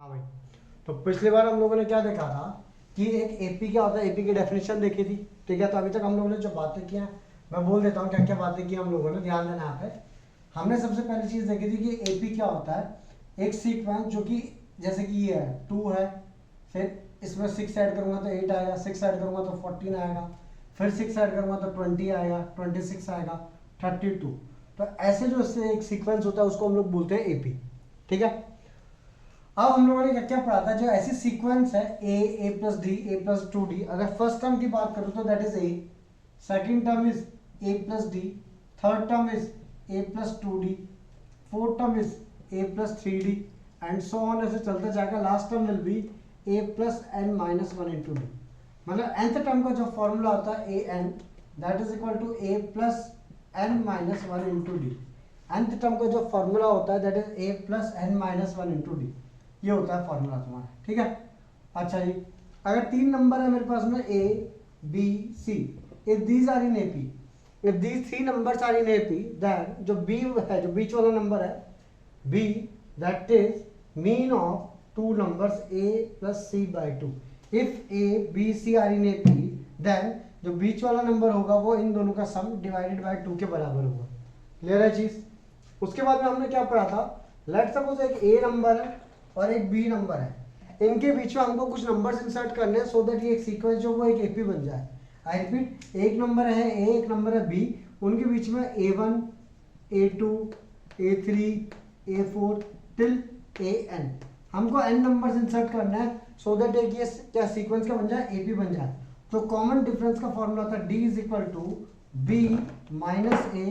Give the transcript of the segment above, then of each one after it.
हाँ भाई, तो पिछली बार हम लोगों ने क्या देखा था कि एक एपी क्या होता है, एपी की डेफिनेशन देखी थी। ठीक है, तो अभी तक हम लोगों ने जो बातें की हैं मैं बोल देता हूँ क्या क्या बातें की हम लोगों ने, ध्यान देना यहाँ पे। हमने सबसे पहली चीज़ देखी थी कि एपी क्या होता है, एक सीक्वेंस जो कि जैसे कि ये है 2 है, फिर इसमें 6 ऐड करूँगा तो 8 आएगा, 6 ऐड करूँगा तो 14 आएगा, फिर 6 ऐड करूँगा तो 20 आएगा, 26 आएगा, 32। तो ऐसे जो इससे एक सीक्वेंस होता है उसको हम लोग बोलते हैं एपी। ठीक है, अब हम लोगों ने क्या क्या पढ़ा था, जो ऐसी सीक्वेंस है A plus D, A plus 2d। अगर फर्स्ट टर्म की बात करूं तो that is A, second term is A plus D, third term is A plus 2d, fourth term is A plus 3d and so on, ऐसे चलता जाएगा। Last term will be A plus N minus 1 into D. मतलब nth term का जो formula होता है A N, that is equal to A plus N minus 1 into d. nth term का जो फॉर्मूला होता है that is A plus N minus 1 into d. ये होता है फॉर्मूला तुम्हारा। ठीक है, अच्छा जी, अगर 3 नंबर है मेरे पास में a b c, if these are in AP, if these 3 numbers are in AP, then जो बी है, जो बीच वाला नंबर है b, that is mean of 2 numbers a plus c by 2। If a b c are in AP, then जो बीच वाला number होगा वो इन दोनों का सम डिवाइडेड बाय 2 के बराबर होगा। क्लियर है चीज। उसके बाद में हमने क्या पढ़ा था, लेट सपोज एक ए नंबर है और एक बी नंबर है, इनके बीच में हमको कुछ नंबर्स इंसर्ट करने हैं सो दैट ये एक सीक्वेंस जो वो एक एपी बन जाए। आई रिपीट, एक नंबर है ए, एक नंबर है बी, उनके बीच में A1, A2, A3, A4 till AN, हमको n नंबर्स इंसर्ट करना है सो दैट एक ये क्या सीक्वेंस क्या बन जाए, एपी बन जाए। तो कॉमन डिफरेंस का फॉर्मूला था D is equal to b minus a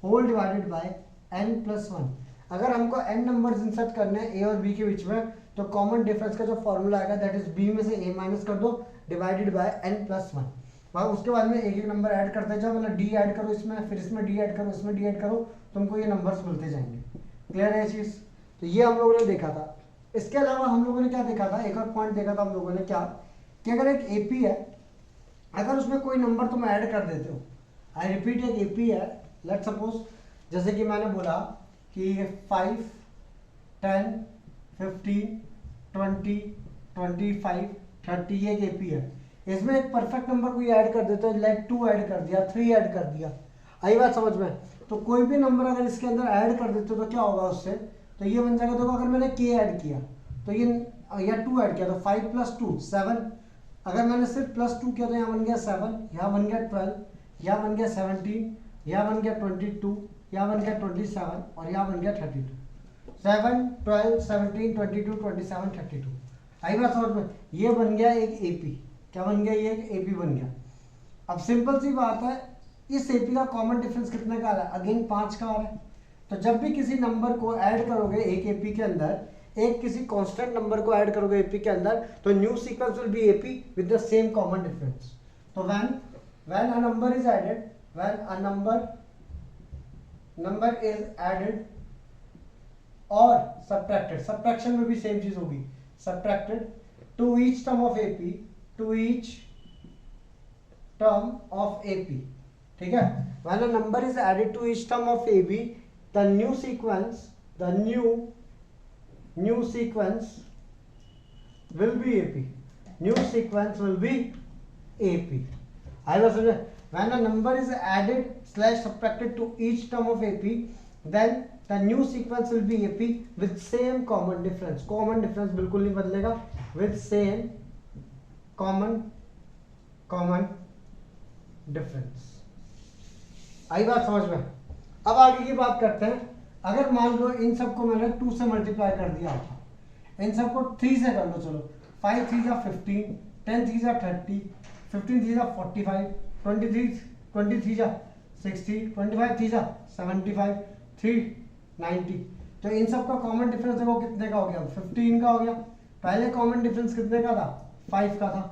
whole divided by n plus 1। अगर हमको n नंबर्स इंसर्ट करने हैं a और b के बीच में, तो कॉमन डिफरेंस का जो फॉर्मूला आएगा दैट इज b में से a माइनस कर दो डिवाइडेड बाय n प्लस 1। और उसके बाद में एक एक नंबर ऐड करते जाओ, मतलब d ऐड करो इसमें, फिर इसमें d ऐड करो, इसमें d ऐड करो, तुमको ये नंबर्स मिलते जाएंगे। क्लियर है ये चीज़। तो ये हम लोगों ने देखा था। इसके अलावा हम लोगों ने क्या देखा था, एक और पॉइंट देखा था हम लोगों ने, क्या कि अगर एक एपी है, अगर उसमें कोई नंबर तुम ऐड कर देते हो, आई रिपीट एक एपी है, लेट सपोज जैसे कि मैंने बोला कि 5, 10, 15, 20, 25, 30 ये एक एपी है। इसमें एक परफेक्ट नंबर कोई ऐड कर देते हो, लाइक 2 ऐड कर दिया, 3 ऐड कर दिया, आई बात समझ में। तो कोई भी नंबर अगर इसके अंदर ऐड कर देते हो तो क्या होगा उससे, तो ये बन जाएगा। देखो अगर मैंने k ऐड किया तो ये, या 2 ऐड किया तो 5 प्लस 2 7, अगर मैंने सिर्फ प्लस 2 किया तो यहाँ बन गया 7, यहाँ बन गया 12, यहाँ बन गया 17, यहाँ बन गया 22, यहाँ बन गया 27 और यहाँ बन गया 32। 7, 12, 17, 22, 27, 32, आई बात समझ में। ये बन गया एक एपी। क्या बन गया, ये एक एपी बन गया। अब सिंपल सी बात है, इस एपी का कॉमन डिफरेंस कितने का आ रहा है, अगेन 5 का आ रहा है। तो जब भी किसी नंबर को ऐड करोगे एक एपी के अंदर, एक किसी कांस्टेंट नंबर को ऐड करोगे एपी के अंदर, तो new sequence will be AP with the same common difference. तो when a number is added, when a number is added or subtracted, subtraction में भी सेम चीज होगी, subtracted to each term of AP, to each term of AP, ठीक है। when a number is added to each term of AB, the new sequence will be AP, new sequence will be AP। आई बात समझे। when a number is added / subtracted to each term of AP, then the new sequence will be AP with same common difference। common difference बिल्कुल नहीं बदलेगा, with same common difference। आई बात समझ में। अब आगे की बात करते हैं। अगर मान लो इन सबको मैंने 2 से मल्टीप्लाई कर दिया था, इन सबको 3 से कर लो, चलो 5 3 जा 15, 10 3 जा 30, 15 3 जा 45, 23 जा 60, 25 3 जा 75, 3 90। तो इन सब का कॉमन डिफरेंस देखो कितने का हो गया, 15 का हो गया। पहले कॉमन डिफरेंस कितने का था, 5 का था,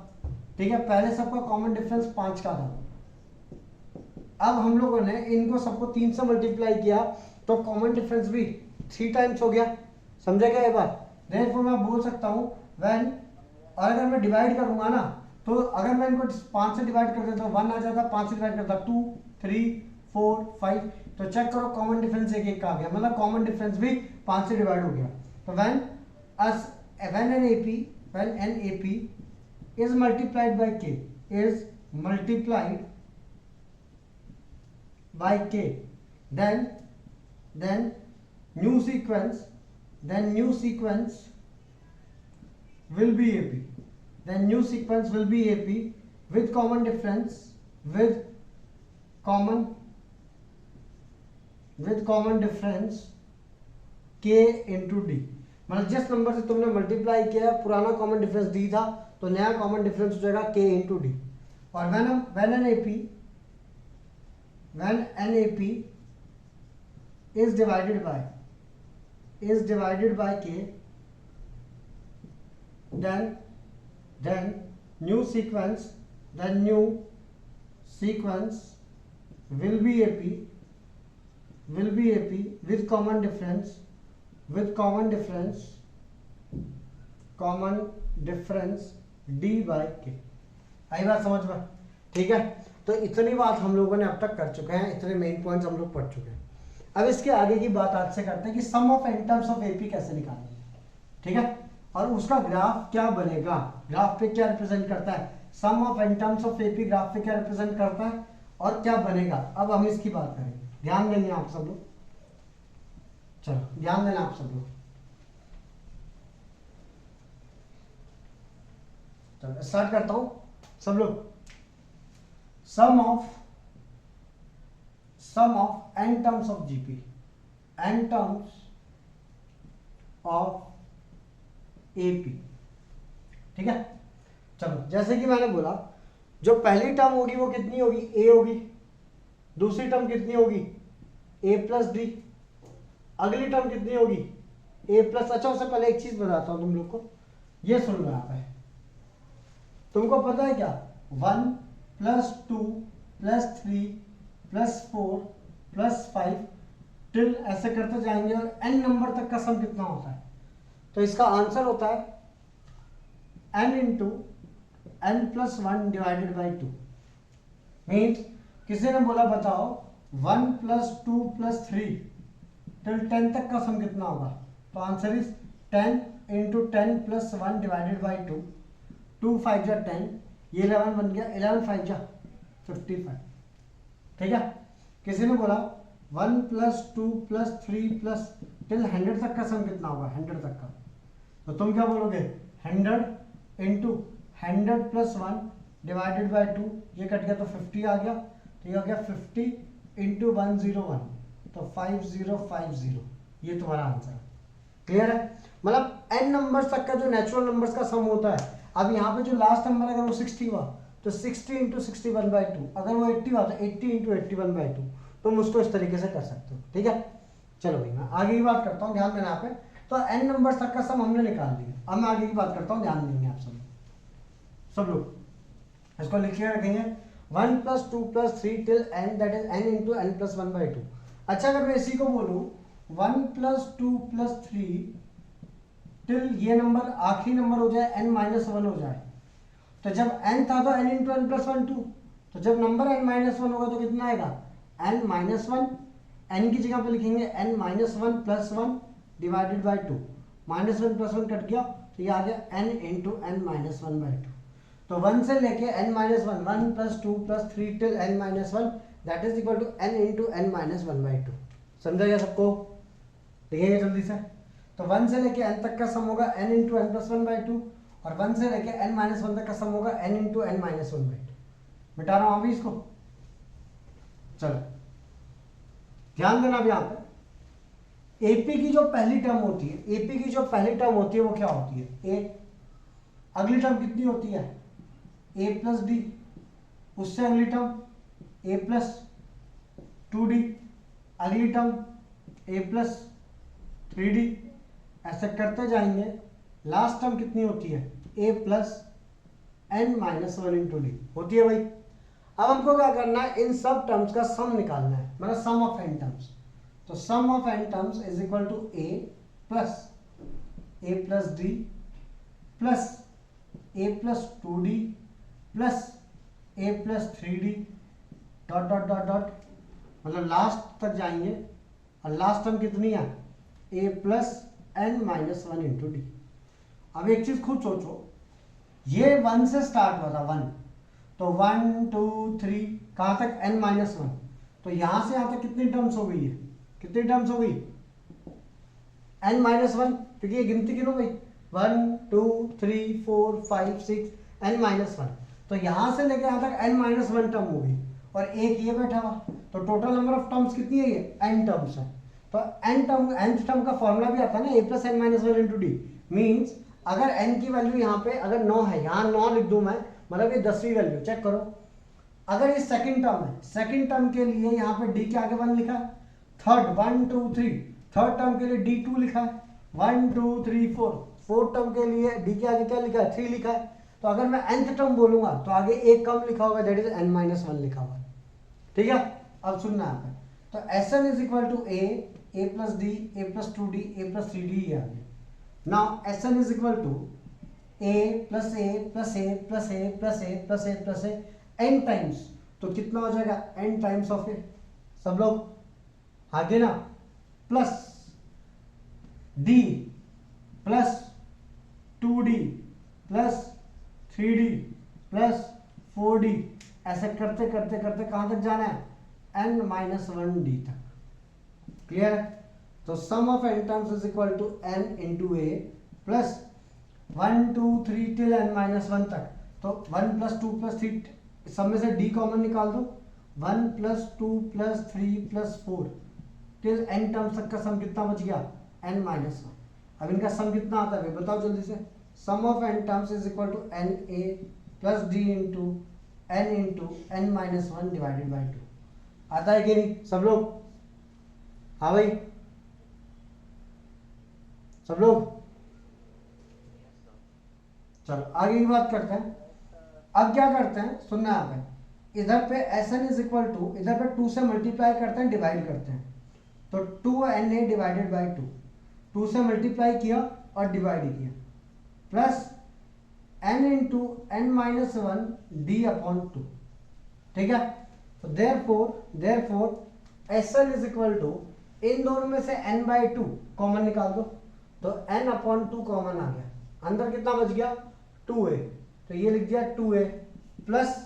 ठीक है। पहले सबका कॉमन डिफरेंस 5 का था। अब हम लोगों ने इनको सबको 3 से मल्टीप्लाई किया तो कॉमन डिफरेंस भी 3 टाइम्स हो गया। समझे क्या ये बात। देयरफॉर मैं बोल सकता हूँ व्हेन, और अगर मैं डिवाइड करूंगा ना, तो अगर मैं इनको 5 से डिवाइड कर देता हूँ 1 आ जाता, 5 से डिवाइड करता 2, 3, 4, 5, तो चेक करो कॉमन डिफरेंस एक का आ गया, मतलब कॉमन डिफरेंस भी 5 से डिवाइड हो गया। तो when when an AP is multiplied by k, is multiplied by k, then new sequence will be AP. Then new sequence will be AP with common difference k into d. मतलब जिस number से तुमने multiply किया पुराना common difference D था तो नया common difference हो जाएगा k into d. और when an AP is divided by k, then new sequence will be AP with common difference d by k. आई बात समझ में? ठीक है, तो इतनी बात हम लोगों ने अब तक कर चुके हैं, इतने मेन पॉइंट्स हम लोग पढ़ चुके हैं. अब इसके आगे की बात आज से करते हैं कि sum of n terms of AP कैसे निकालेंगे. ठीक है, और उसका ग्राफ क्या बनेगा, ग्राफ पे क्या रिप्रेजेंट करता है, sum of n terms of AP graph पे क्या रिप्रेजेंट करता है और क्या बनेगा. अब हम इसकी बात करेंगे, ध्यान देंगे आप सब लोग. चलो ध्यान देना आप सब लोग. चलो स्टार्ट करता हूं सब लोग. Sum of n terms of GP, n terms of AP. ठीक है, चलो जैसे कि मैंने बोला जो पहली टर्म होगी वो कितनी होगी, A होगी. दूसरी टर्म कितनी होगी, A प्लस डी. अगली टर्म कितनी होगी, A प्लस. अच्छा उससे पहले एक चीज बताता हूं तुम लोग को, ये सुन लो. यहाँ पे तुमको पता है क्या, 1 plus 2 plus 3 plus 4 plus 5 till ऐसे करते जाएंगे और n नंबर तक का सम कितना होता है. तो इसका आंसर होता है n into n plus 1 divided by 2. Means किसी ने बोला बताओ 1 प्लस 2 प्लस 3 टिल 10 तक का सम कितना होगा, तो answer is 10 into 10 plus 1 divided by 2. 2 5 जा 10, ये 11 बन गया, 11 5 जा 55. ठीक है, किसी ने बोला 1 प्लस 2 प्लस 3 प्लस टिल 100 तक का सम कितना होगा, 100 तक का. तो तुम क्या बोलोगे, 100 इंटू 100 प्लस 1 डिवाइडेड बाई 2, ये कट गया तो 50 आ गया. तो ये हो गया 50 इंटू 101, तो 5050. ये तुम्हारा आंसर है. क्लियर है, मतलब n नंबर्स तक का जो नेचुरल नंबर्स का सम होता है. अब यहाँ पे जो लास्ट नंबर अगर वो 60 हुआ तो 60 इंटू 61 बाई 2, अगर वो 80 हुआ तो 80 इंटू 81 बाई 2. तुम उसको इस तरीके से कर सकते हो. ठीक है, चलो भाई मैं आगे की बात करता हूँ, ध्यान देना यहाँ पे. तो n नंबर्स तक का सम हमने निकाल दिया. अब मैं आगे की बात करता हूँ, ध्यान देंगे आप सब लोग. इसको लिखे रखेंगे 1 plus 2 plus 3 till n, that is n into n plus 1 by 2. अच्छा अगर मैं इसी को बोलूँ 1 प्लस 2 प्लस 3 टिल ये नंबर आखिरी नंबर हो जाए n माइनस 1 हो जाए. तो जब n था तो n इंटू n प्लस 1 2. तो जब नंबर n माइनस 1 होगा तो कितना आएगा, n माइनस 1. n की जगह पे लिखेंगे n minus 1 plus 1 divided by 2. Minus 1 plus 1 कट गया तो ये आ गया n into n minus 1 by 2. तो 1 से लेके n minus 1, 1 plus 2 plus 3 till n minus 1, that is equal to n into n minus 1 by 2. समझा गया सबको, लिखेंगे जल्दी से. तो 1 से लेके n तक का सम होगा n into n plus 1 by 2, और 1 से लेके n माइनस 1 तक का सम होगा n into n minus 1 by 2. मिटा रहा हूं अभी इसको. चलो ध्यान देना अब यहाँ पे एपी की जो पहली टर्म होती है, एपी की जो पहली टर्म होती है वो क्या होती है, ए. अगली टर्म कितनी होती है, ए प्लस डी. उससे अगली टर्म ए प्लस 2d. अगली टर्म ए प्लस 3d. ऐसे करते जाएंगे. लास्ट टर्म कितनी होती है, A plus n minus 1 into D होती है भाई. अब हमको क्या करना है, इन सब टर्म्स का सम निकालना है, मतलब सम ऑफ n टर्म्स. तो sum of n terms is equal to a plus D plus a plus 2d plus a plus 3d dot dot dot dot, मतलब लास्ट तक जाएंगे. और लास्ट टर्म कितनी है, a plus n minus 1 into D. अब एक चीज खुद सोचो, ये 1 से स्टार्ट हुआ था 1, तो 1 2 3 कहां तक n-1, तो यहां से यहां तक कितनी टर्म्स हो गई है, कितनी टर्म्स हो गई n-1, क्योंकि ये गिनती गिनो भाई 1 2 3 4 5 6 n-1, तो यहां से लेकर यहां तक n-1 टर्म हो गई और एक ये बैठा हुआ, तो टोटल नंबर ऑफ टर्म्स कितनी है, ये n टर्म्स है। तो n टर्म nth टर्म का फॉर्मूला भी आता है ना a plus n-1 into D, means अगर n की वैल्यू यहाँ पे अगर 9 है, यहाँ 9 लिख दूं मैं, मतलब ये 10वीं वैल्यू, चेक करो। अगर ये सेकंड टर्म है, सेकंड टर्म के लिए यहाँ पे d के आगे 1 लिखा है, थर्ड 1 2 3, थर्ड टर्म के लिए d2 लिखा है, 1 2 3 4, फोर्थ टर्म के लिए d के आगे क्या लिखा है, 3 लिखा है। तो अगर मैं nth टर्म बोलूंगा तो आगे एक कम लिखा होगा, दैट इज n-1 लिखा हुआ, ठीक है। अब सुनना यहाँ पे, तो Sn is equal to a plus d, a plus 2d, a plus 3d ये आ गया। Now Sn is equal to a plus a plus a plus a plus a plus a plus a n times, तो कितना हो जाएगा n times of a, सब लोग आगे ना, plus d plus 2d plus 3d plus 4d, ऐसे करते करते करते कहां तक जाना है, n-1d तक, क्लियर है। तो sum of n terms is equal to n into A plus 1 2 3 till n-1 तक, तो 1 प्लस 2 प्लस 3, सब में से d कॉमन निकाल दो, 1 plus 2 plus 3 plus 4 till n terms तक का सम कितना बच गया, n-1। अब इनका सम कितना आता है बताओ जल्दी से, sum of n terms is equal to n a plus d into n into n-1 divided by 2, आता है कि नहीं सब लोग, हाँ भाई सब लोग, चलो आगे की बात करते हैं। अब क्या करते हैं, सुनना यहाँ पे, इधर पे Sn इज इक्वल टू, इधर पे 2 से मल्टीप्लाई करते हैं, डिवाइड करते हैं, तो 2na डिवाइडेड बाई 2, 2 से मल्टीप्लाई किया और डिवाइड किया, plus n into n-1 d upon 2, ठीक है। तो therefore Sn is equal to, इन दोनों में से n बाई 2 कॉमन निकाल दो, तो n अपॉन 2 कॉमन आ गया, अंदर कितना बच गया 2a, तो ये लिख दिया 2a plus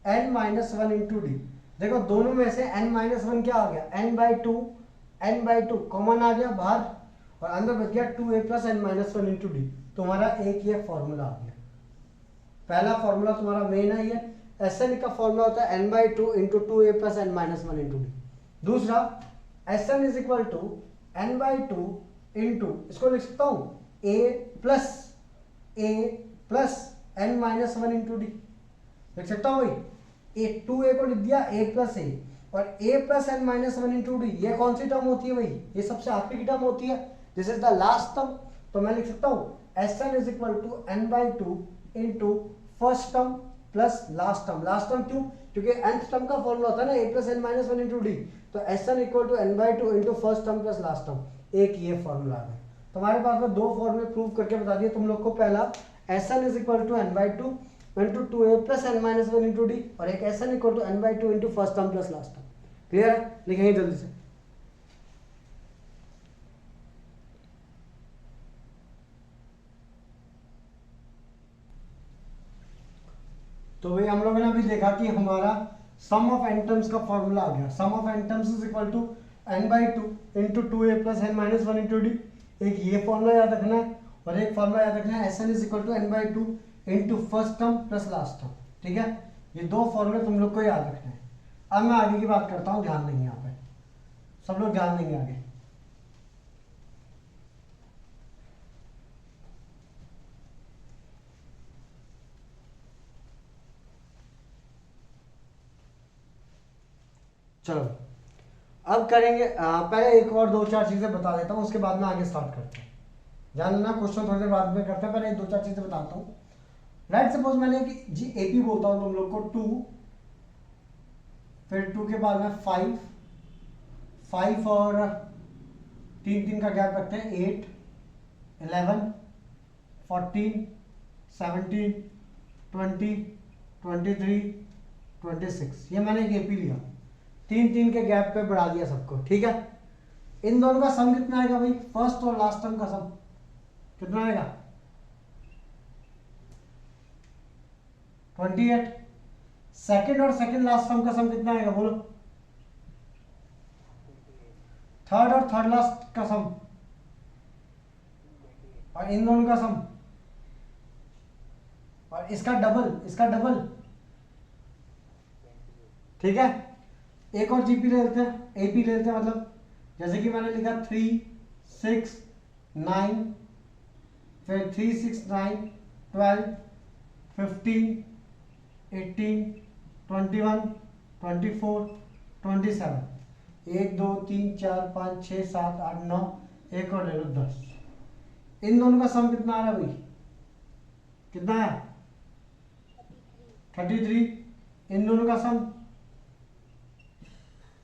n-1 into D. देखो दोनों में से n-1 क्या आ गया, n बाई 2 कॉमन आ गया बाहर, और अंदर बच गया 2a plus n-1 into D. तुम्हारा एक ये फॉर्मूला आ गया, पहला फॉर्मूला तुम्हारा मेन है ये, Sn का फॉर्मूला होता है n by 2 into 2a plus n-1 into d. दूसरा Sn is equal to n by 2 into, इसको लिख सकता हूं a plus n-1 into D, लिख सकता हूं भाई, a 2a को लिख दिया a प्लस a, और a plus n-1 into d, ये कौन सी टर्म होती है भाई, ये सबसे आखिरी की टर्म होती है, this is the last term. तो मैं लिख सकता हूं Sn is equal to n by 2 into first term plus last term. Last term क्यों, क्योंकि nth टर्म का फॉर्मूला होता है ना a plus n-1 into D, तो Sn equal to n by 2 into first term plus last term, एक ये formula है। तुम्हारे पास में दो फॉर्मूले प्रूव करके बता दिए तुम लोग को, पहला Sn is equal to n by 2 into 2a plus n-1 into D, और एक Sn equal to n by 2 into first term plus last term, clear है, लिखेंगे जल्दी से। तो भाई हम लोगों ने अभी देखा कि हमारा सम ऑफ n टर्म्स का फॉर्मूला आ गया, sum of n terms is equal to n by 2 into 2a plus n-1 into D, एक ये फॉर्मूला याद रखना है, और एक फॉर्मूला याद रखना है Sn is equal to n by 2 into first term plus last term, ठीक है। ये दो फॉर्मूले तुम लोग को याद रखना है। अब मैं आगे की बात करता हूँ, ध्यान देंगे यहाँ पे सब लोग, ध्यान देंगे आगे। चलो अब करेंगे, पहले एक और दो चार चीजें बता देता हूँ, उसके बाद में आगे स्टार्ट करते हैं। ध्यान देना, क्वेश्चन थोड़ी देर बाद में करते हैं, पहले दो चार चीजें बताता हूँ। राइट, सपोज मैंने कि जी एपी बोलता हूँ तुम लोग को 2, फिर 2 के बाद में 5 और 3 का गैप रखते हैं, 8 11 14 17 20 23 26, ये मैंने एक एपी लिया, 3 के गैप पे बढ़ा दिया सबको, ठीक है। इन दोनों का सम कितना आएगा भाई, फर्स्ट और लास्ट टर्म का सम कितना आएगा, 28। सेकंड और सेकंड लास्ट सम का सम कितना आएगा बोलो? थर्ड और थर्ड लास्ट का सम और इन दोनों का सम और इसका डबल। ठीक है, एक और जीपी ले लेते हैं, एपी ले लेते हैं, मतलब जैसे कि मैंने लिखा 3 6 9, फिर 3 6 9 12 15 18 21 24 27, 1 2 3 4 5 6 7 8 9, एक और ले लो 10। इन दोनों का सम कितना आ रहा है भाई? कितना है? 33। इन दोनों का सम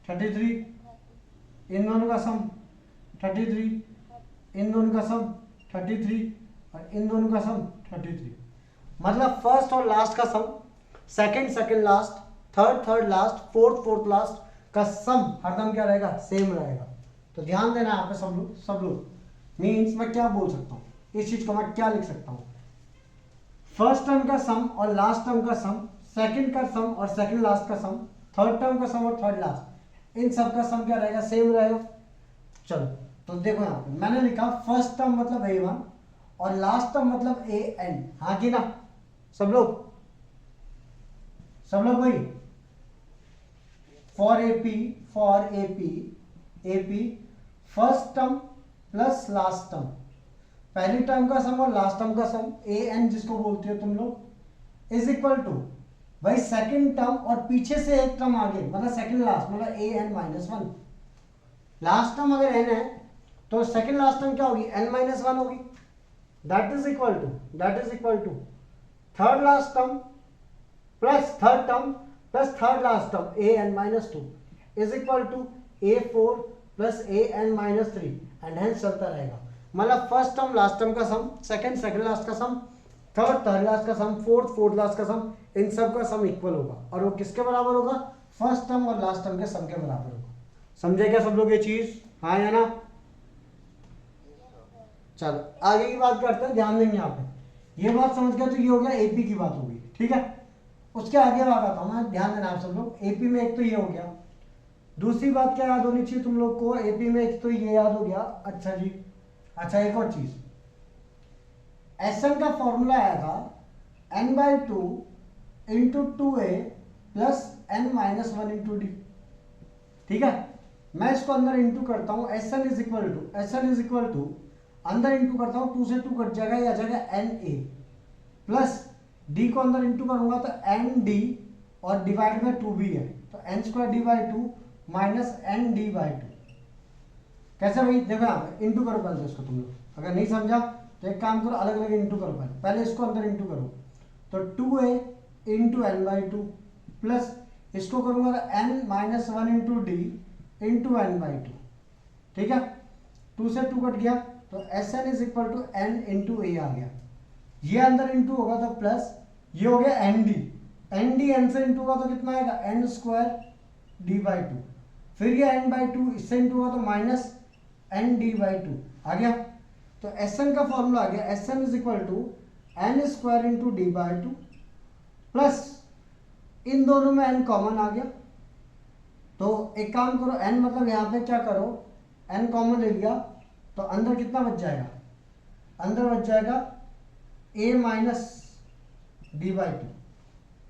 33। इन दोनों का सम 33। इन दोनों का सम 33 और इन दोनों का सम 33। मतलब फर्स्ट और लास्ट का sum, second last, third last, fourth last का सम हरदम क्या रहेगा? सेम रहेगा। तो ध्यान देना यहाँ पे सब लोग। मीन्स मैं क्या बोल सकता हूँ, इस चीज को मैं क्या लिख सकता हूँ? फर्स्ट टर्म का सम और लास्ट टर्म का सम, सेकंड का सम और सेकंड लास्ट का सम, थर्ड टर्म का सम और थर्ड लास्ट, इन सब का सम क्या रहेगा? सेम रहेगा। चलो तो देखो यहाँ पे मैंने लिखा फर्स्ट टर्म मतलब a1 और लास्ट टर्म मतलब an। हाँ कि ना सब लोग भाई? For AP first term plus last term, पहली टर्म का सम और लास्ट टर्म का सम an जिसको बोलते हो तुम लोग, इज इक्वल टू भाई सेकंड टर्म और पीछे से एक टर्म आगे, मतलब सेकंड लास्ट, मतलब an-1। लास्ट टर्म अगर n है तो सेकंड लास्ट टर्म क्या होगी? n-1 होगी। That is equal to third last term plus third term plus third last term an-2 is equal to a4 plus an-3 and hence चलता रहेगा। मतलब first term last term का sum, second last का सम, third last का सम, fourth last का सम, इन सब का sum equal होगा और वो किसके बराबर होगा? फर्स्ट टर्म और लास्ट टर्म के सम के बराबर होगा। समझे क्या सब लोग ये चीज? हाँ या ना? चलो आगे की बात करते हैं, ध्यान देंगे यहाँ पे। ये बात समझ गया तो ये हो गया एपी की बात होगी। ठीक है, उसके आगे बात आता हूँ मैं, ध्यान देना आप सब लोग। एपी में एक तो ये हो गया, दूसरी बात क्या याद होनी चाहिए तुम लोग को? एपी में एक तो ये याद हो गया। अच्छा जी, अच्छा एक और चीज, एसएन का फॉर्मूला आया था n/2 into 2a plus n-1 into D. ठीक है, मैं इसको अंदर इंटू करता हूं, एसएन इज इक्वल टू अंदर इंटू करता हूं, 2 से 2 कट जाएगा, ये आ जाएगा na प्लस डी को अंदर इंटू करूंगा तो nd और डिवाइड बाय 2 भी है, तो n²d/2 माइनस nd/2। कैसे भाई? देखो यहाँ पे इंटू करो पहले इसको तुम लोग, अगर नहीं समझा तो एक काम करो, अलग अलग इंटू करो। पहले इसको अंदर इंटू करो तो 2a इंटू n/2 प्लस इसको करूंगा तो n-1 into D into n/2। ठीक है, 2 से 2 कट गया तो Sn is equal to n into A आ गया। ये अंदर इंटू होगा तो प्लस, ये हो गया nd n से इंटू होगा तो कितना आएगा? n²d/2, फिर ये n/2 इससे इंटू होगा तो माइनस nd/2 आ गया। तो Sn का फॉर्मूला आ गया, Sn is equal to n² into d/2 plus इन दोनों में n कॉमन आ गया। तो एक काम करो, n मतलब यहाँ पे क्या करो, n कॉमन ले लिया तो अंदर कितना बच जाएगा? अंदर बच जाएगा a माइनस d/2।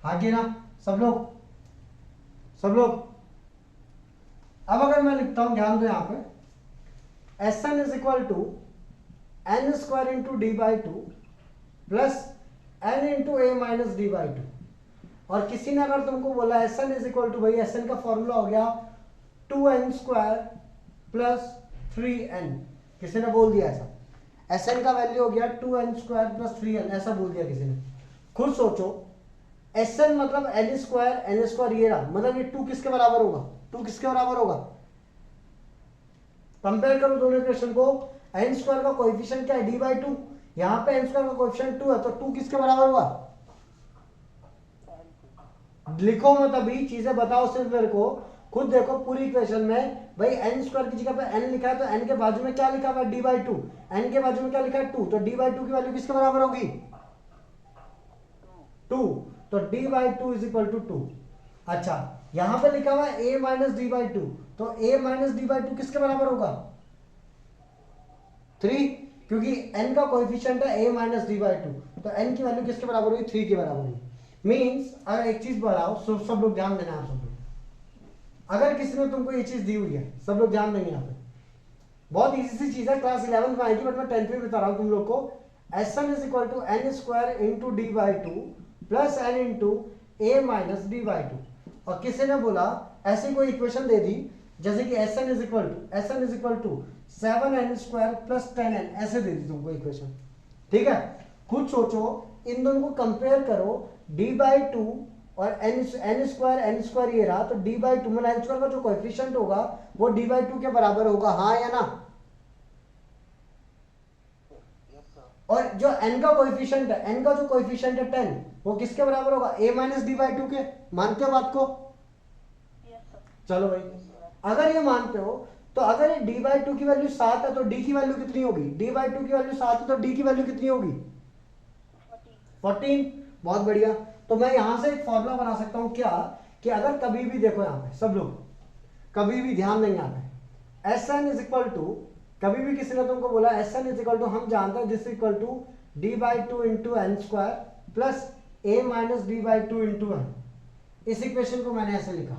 हाँ कि ना सब लोग? अब अगर मैं लिखता हूं, ध्यान दो यहाँ पे, Sn is equal to n² into d/2 plus n into a minus d/2। और किसी ने अगर तुमको बोला Sn इज इक्वल टू, भाई Sn का फॉर्मूला हो गया 2n² प्लस 3n, किसी ने बोल दिया ऐसा, Sn का वैल्यू हो गया 2n² प्लस 3n, ऐसा बोल दिया किसी ने। खुद सोचो, Sn मतलब n² ये रहा, मतलब ये 2 किसके बराबर होगा? 2 किसके बराबर होगा? कंपेयर करो दोनों इक्वेशन को, n² का कोएफिशिएंट क्या है? d/2, यहाँ पे n² का कोएफिशिएंट 2 है, तो 2 किसके बराबर हुआ? लिखो मत अभी, चीजें बताओ सिर्फ मेरे को। खुद देखो पूरी इक्वेशन में भाई n² की जगह पे n लिखा है तो n के बाजू में क्या लिखा हुआ है? d/2। n के बाजू में क्या लिखा है? 2, तो d/2 की वैल्यू किसके बराबर होगी? 2। तो d by two is equal to 2। अच्छा यहां पे लिखा हुआ है a minus d by two, तो a minus d by two किसके बराबर होगा 3, क्योंकि n का कोएफिशिएंट है a minus d by two, तो n की वैल्यू किसके बराबर हुई 3 के बराबर हुई। मींस अगर एक चीज बढ़ाओ, सब लोग ध्यान देना, आप सब लोग, अगर किसी ने तुमको ये चीज दी हुई है, सब लोग ध्यान देंगे यहाँ पे, बहुत इजी सी चीज है, क्लास 11 में आएगी, बट मैं 10th में बता रहा हूँ तुम लोग को। Sn is equal to n square into d by two plus n into a minus d by two. और किसी ने बोला ऐसी कोई इक्वेशन दे दी जैसे कि Sn is equal to 7n square plus 10n, ऐसे दे दी तुमको इक्वेशन, ठीक है। खुद सोचो, इन दोनों को कंपेयर करो, डी बाई टू और एन स्क्वायर ये रहा, तो डी बाई टू में एन स्क्वायर का जो कोएफिशिएंट होगा वो डी बाई टू के बराबर होगा, हाँ या ना। और जो n का कोएफिशिएंट है, n का जो कोएफिशिएंट है 10, वो किसके बराबर होगा a minus d by to के। मानते हो बात को? चलो भाई, अगर ये मानते हो तो अगर ये d बाई टू की वैल्यू 7 है तो d की वैल्यू कितनी होगी? d बाई टू की वैल्यू 7 है तो d की वैल्यू कितनी होगी? 14। बहुत बढ़िया। तो मैं यहां से एक फॉर्मूला बना सकता हूं क्या, कि अगर कभी भी देखो यहाँ पे सब लोग कभी भी ध्यान देंगे यहाँ पे, Sn इज इक्वल टू, कभी भी किसी ने तुमको बोला Sn इज इक्वल टू, हम जानते हैं this equal to d by two into n square plus a minus d by two into n. इस इक्वेशन को मैंने ऐसे लिखा,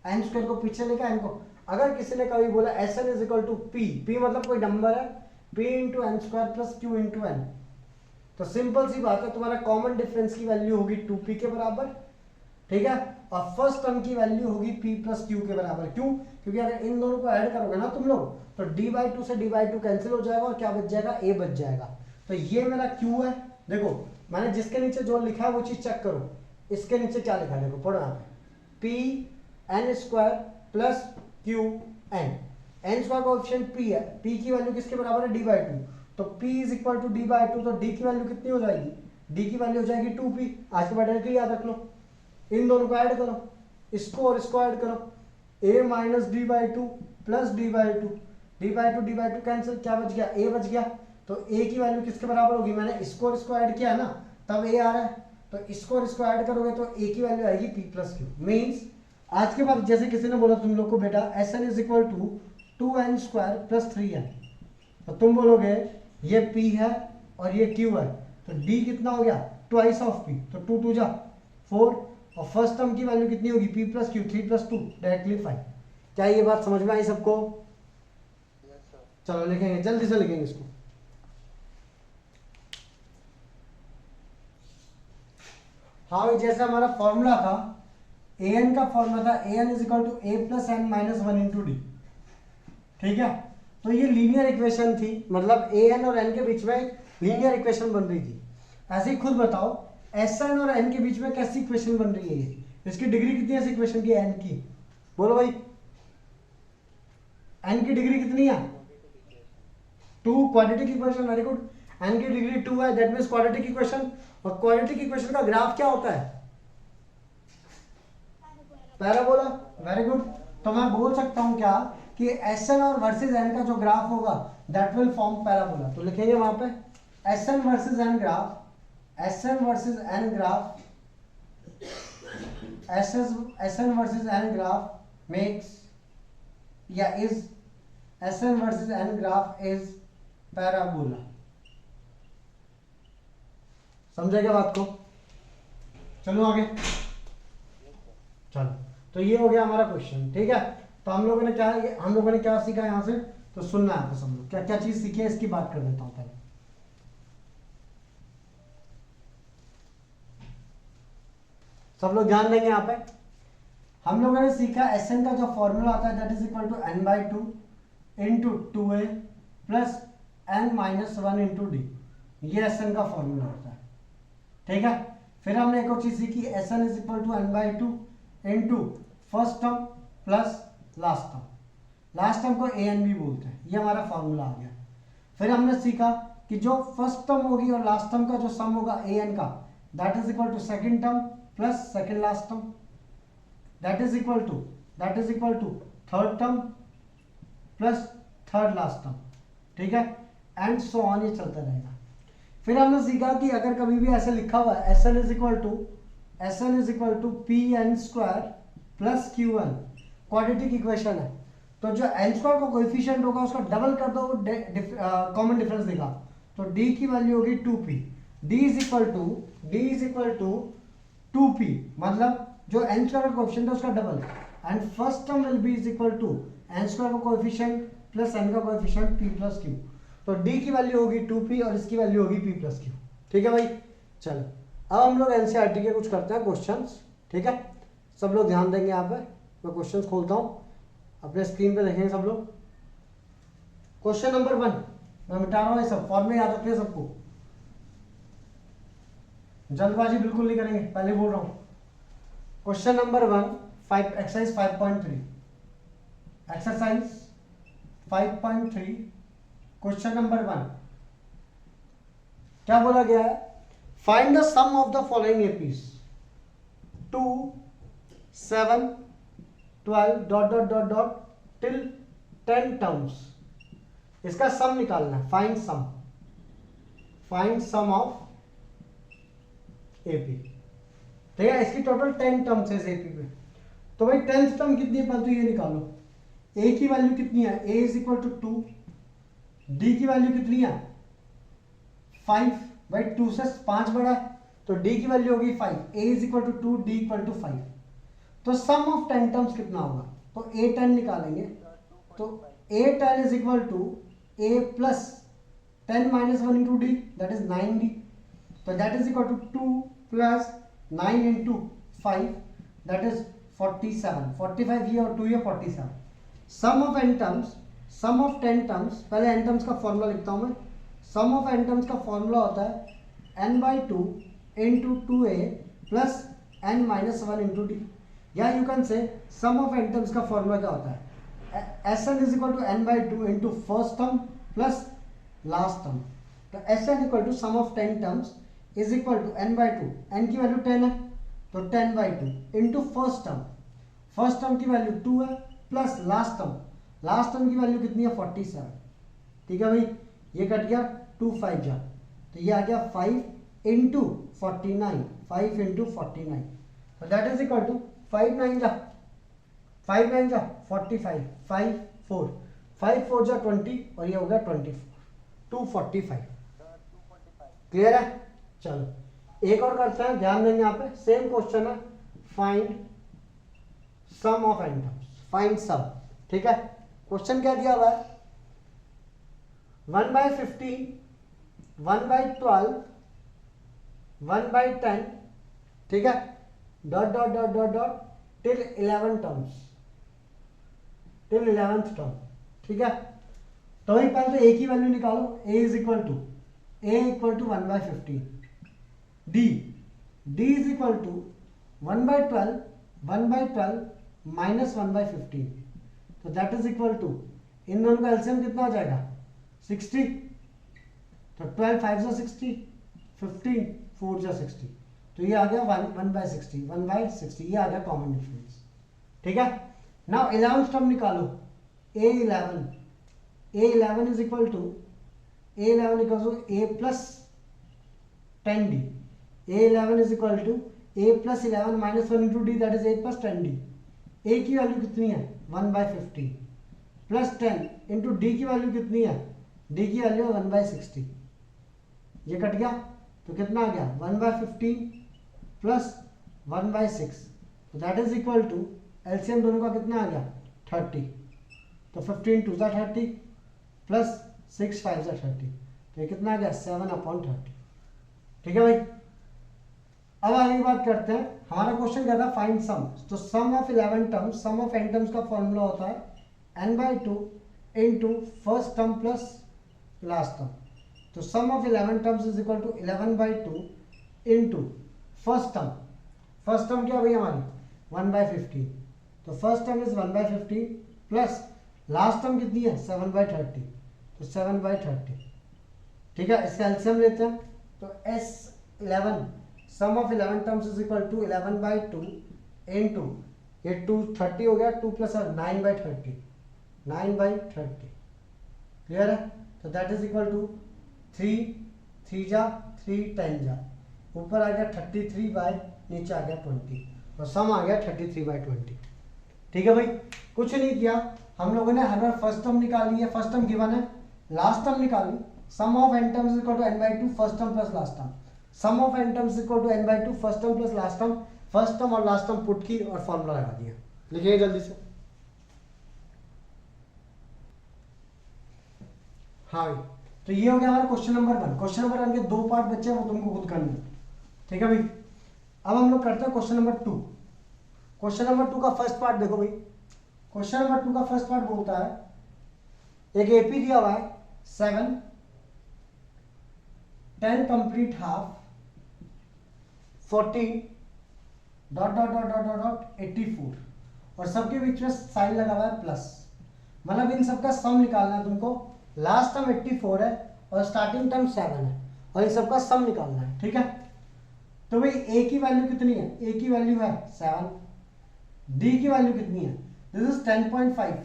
एन स्क्वायर को पीछे लिखा, एन को। अगर किसी ने कभी बोला Sn is equal to p मतलब कोई नंबर है, p into n square plus q into n, तो सिंपल सी बात है, तुम्हारा कॉमन डिफरेंस की वैल्यू होगी 2p के बराबर, ठीक है। और फर्स्ट टर्म की वैल्यू होगी p प्लस क्यू के बराबर। क्यों? क्योंकि अगर इन दोनों को ऐड करोगे ना तुम लोग, तो d बाई टू से d बाई टू कैंसिल हो जाएगा और क्या बच जाएगा? a बच जाएगा। तो ये मेरा q है। देखो मैंने जिसके नीचे जो लिखा है वो चीज चेक करो, इसके नीचे क्या लिखा है, देखो पढ़ो यहाँ पे, p n square plus q n. N square का ऑप्शन p है, p की वैल्यू किसके बराबर है? d बाई टू, तो p is equal to d by two, तो d की वैल्यू कितनी हो जाएगी? d की वैल्यू हो जाएगी 2p। आज के बाद डायरेक्टली याद रख लो, इन दोनों को ऐड करो, इसको और इसको ऐड करो, a minus d by two plus D by to, d by to cancel, क्या बच गया? a बच गया। तो a की वैल्यू किसके बराबर होगी? मैंने इसको और इसको ऐड किया ना, तब a आ रहा है, तो इसको और इसको ऐड करोगे तो a की वैल्यू आएगी p प्लस क्यू। मीन्स आज के बाद जैसे किसी ने बोला तुम लोग को बेटा Sn is equal to 2n square plus 3n, तो तुम बोलोगे ये p है और ये q है, तो d कितना हो गया? ट्वाइस ऑफ p, तो 2 2 जा 4, और फर्स्ट टर्म की वैल्यू कितनी होगी? p plus Q, 3 plus 2 directly 5। क्या ये बात समझ में आई सबको? चलो लिखेंगे, जल्दी से लिखेंगे इसको। हाँ, जैसे हमारा फॉर्मूला था, an का फॉर्मूला था an is equal to a plus N minus 1 into D, ठीक है। तो ये लीनियर इक्वेशन थी, मतलब an और n के बीच में एक लीनियर इक्वेशन बन रही थी। ऐसे ही खुद बताओ Sn और n के बीच में कैसी इक्वेशन बन रही है ये? इसकी डिग्री कितनी है इस इक्वेशन की, n की? बोलो भाई, n की डिग्री कितनी है? 2। Quadratic equation, very good. n की डिग्री 2 है, दैट मींस क्वाड्रेटिक इक्वेशन। और क्वाड्रेटिक इक्वेशन का ग्राफ क्या होता है? Parabola, very good. तो मैं बोल सकता हूं क्या कि Sn और वर्सेस n का जो ग्राफ होगा दैट विल फॉर्म पैराबोला। तो लिखेंगे वहां पे Sn versus n graph, Sn versus n graph, Sn versus n graph makes या is, Sn versus n graph is parabola. समझे क्या बात को? चलो आगे, चलो। तो ये हो गया हमारा क्वेश्चन, ठीक है। तो हम लोगों ने क्या सीखा यहाँ से? तो सुनना है, तो सब लोग क्या क्या चीज सीखी है इसकी बात कर देता हूँ पहले। सब लोग ध्यान देंगे यहाँ पे। हम लोगों ने सीखा Sn का जो फॉर्मूला आता है that is equal to n by two into 2a plus n minus 1 into d. ये Sn का फॉर्मूला होता है, ठीक है। फिर हमने एक और चीज सीखी, Sn is equal to n by two into first term plus last term. Last term को an भी बोलते हैं, ये हमारा फॉर्मूला आ गया। फिर हमने सीखा कि जो फर्स्ट टर्म होगी और लास्ट टर्म का जो सम होगा an का, that is equal to second term plus second last term, that is equal to third term plus third last term, ठीक है। एंड सो ऑन, ये चलता रहेगा। फिर हमने सीखा कि अगर कभी भी ऐसे लिखा हुआ है Sn is equal to S N is equal to p n square plus q n, quadratic equation है, तो जो एन स्क्वायर का कोएफिशिएंट होगा उसका डबल कर दो, वो कॉमन डिफरेंस देगा, तो डी की वैल्यू होगी 2p, d is equal to 2p, मतलब जो एन स्क्वायर का कोएफिशिएंट है उसका double, and first term will be is equal to n square का कोएफिशिएंट प्लस एन का कोएफिशिएंट p प्लस q, तो d की वैल्यू होगी 2p और इसकी वैल्यू होगी p प्लस q। ठीक है भाई, चलो अब हम लोग एनसीईआरटी के कुछ करते हैं क्वेश्चंस। ठीक है, सब लोग ध्यान देंगे, यहाँ पे मैं क्वेश्चंस खोलता हूँ, अपने स्क्रीन पे देखेंगे सब लोग। क्वेश्चन नंबर 1 मैं मिटा रहा हूँ, ये सब फॉर्मूले याद रखिए सबको, जल्दबाजी बिल्कुल नहीं करेंगे, पहले बोल रहा हूँ। Question number 1 exercise 5.3, exercise 5.3 question number 1 क्या बोला गया है, find the sum of the following APs 2 7 12 dot dot dot dot till 10 terms, इसका सम निकालना है, फाइंड सम ऑफ एपी। ठीक है, इसकी टोटल 10 टर्म्स है इस एपी पे, तो भाई 10th टर्म कितनी है पहले तो ये निकालो, ए की वैल्यू कितनी है, ए इज इक्वल टू 2, डी की वैल्यू कितनी है 5, भाई 2 से 5 बड़ा है तो डी की वैल्यू होगी 5, A is equal to 2, D equal to 5, तो सम ऑफ 10 टर्म्स कितना होगा, तो ए 10 निकालेंगे, तो A 10 is equal to A plus 10 minus 1 into D that is 9d, तो that is equal to 2 plus 9 into 5 that is 47, 45 ये और 2 ये 47। Sum of N terms, sum of 10 terms, पहले एन टर्म्स का फॉर्मूला लिखता हूं मैं, सम ऑफ एन टर्म्स का फॉर्मूला होता है n/2 into 2a plus n minus 1 into D, या you can say sum of N terms का फॉर्मूला क्या होता है, Sn is equal to n/2 into first term plus last term, तो Sn equal to sum of 10 terms is equal to n/2, n की value 10 है तो 10/2 into first term की value 2 है प्लस लास्ट टर्म की वैल्यू कितनी है 47। ठीक है भाई, ये कट गया 2 5 जा, तो ये आ गया 5 इंटू 49, 5 इंटू 49, तो दैट इज इक्वल टू 5 9 जा 45, 5 4 जा 20 और ये हो गया 24, 245। क्लियर है, चलो एक और करते हैं, ध्यान देंगे यहाँ पे, सेम क्वेश्चन है, find sum of N terms, find sum. ठीक है, क्वेश्चन क्या दिया हुआ है, 1/15, 1/12, 1/10, ठीक है, dot dot dot dot dot till 11 terms, till 11th term. ठीक है, तो वही पहले तो ए की वैल्यू निकालो, A is equal to 1/15, D is equal to 1/12 minus 1/15, तो दैट इज इक्वल टू, इन दोनों का एलसीएम कितना हो जाएगा 60, तो 12 5 जा 60, 15 4 जा 60, तो ये आ गया 1/60, ये आ गया कॉमन डिफरेंस। ठीक है, नाउ 11th टर्म निकालो, A11 is equal to A plus 10d, A11 is equal to A plus 11 minus 1 into D that is A plus 10d, A की वैल्यू कितनी है 1/15 प्लस 10 इंटू डी की value कितनी है, D की value 1/60, ये cut गया तो कितना आ गया 1/15 प्लस 1/6, तो that is equal to, LCM दोनों का कितना आ गया 30, तो 15 2 30 प्लस 6 5 30, तो ये कितना आ गया 7/30। ठीक है भाई, अब आगे की बात करते हैं, हमारा क्वेश्चन क्या था, फाइंड सम, तो sum of 11 terms, sum of n terms का फॉर्मूला होता है n/2 into first term plus last term, तो sum of 11 terms is equal to 11/2 into first term क्या भाई हमारी 1/15, तो first term is 1/15 plus last term कितनी है 7/30, तो 7/30। ठीक है, इसका एलसीएम लेते हैं, तो S11 sum of 11 terms is equal to 11/2 into ये 2 30 हो गया, 2 प्लस 9/30, 9/30। क्लियर है, तो दैट इज इक्वल टू 3 3 जा 3 10 जा, ऊपर आ गया 33/9, नीचे आ गया 20 और सम आ गया 33/20। ठीक है भाई, कुछ नहीं किया हम लोगों ने, हर बार फर्स्ट टर्म निकाली है, फर्स्ट टर्म गिवन है, लास्ट टर्म निकाली, sum of n terms equal to n/2 first term plus last term, sum of n terms equal to n/2 first term plus last term, first term और last term put की और formula लगा दिया। लिखिए जल्दी से। हाँ भाई, तो ये हो गया हमारा क्वेश्चन नंबर 1। क्वेश्चन नंबर 1 के 2 पार्ट बच्चे हैं, वो तुमको खुद करने। ठीक है भाई, अब हम लोग करते हैं क्वेश्चन नंबर 2। क्वेश्चन नंबर 2 का फर्स्ट पार्ट देखो भाई। क्वेश्चन नंबर 2 का फर्स्ट पार्ट बोलता है, एक एपी दिया हुआ है 7, 10 complete half, 14 dot dot dot dot dot dot 84 और सबके बीच में साइन लगा हुआ है प्लस, मतलब इन सबका सम निकालना है तुमको। लास्ट टर्म 84 है और स्टार्टिंग टर्म 7 है और इन सबका सम निकालना है। ठीक है, तो भाई ए की वैल्यू कितनी है? ए की वैल्यू है 7, डी की वैल्यू कितनी है? This is 10.5,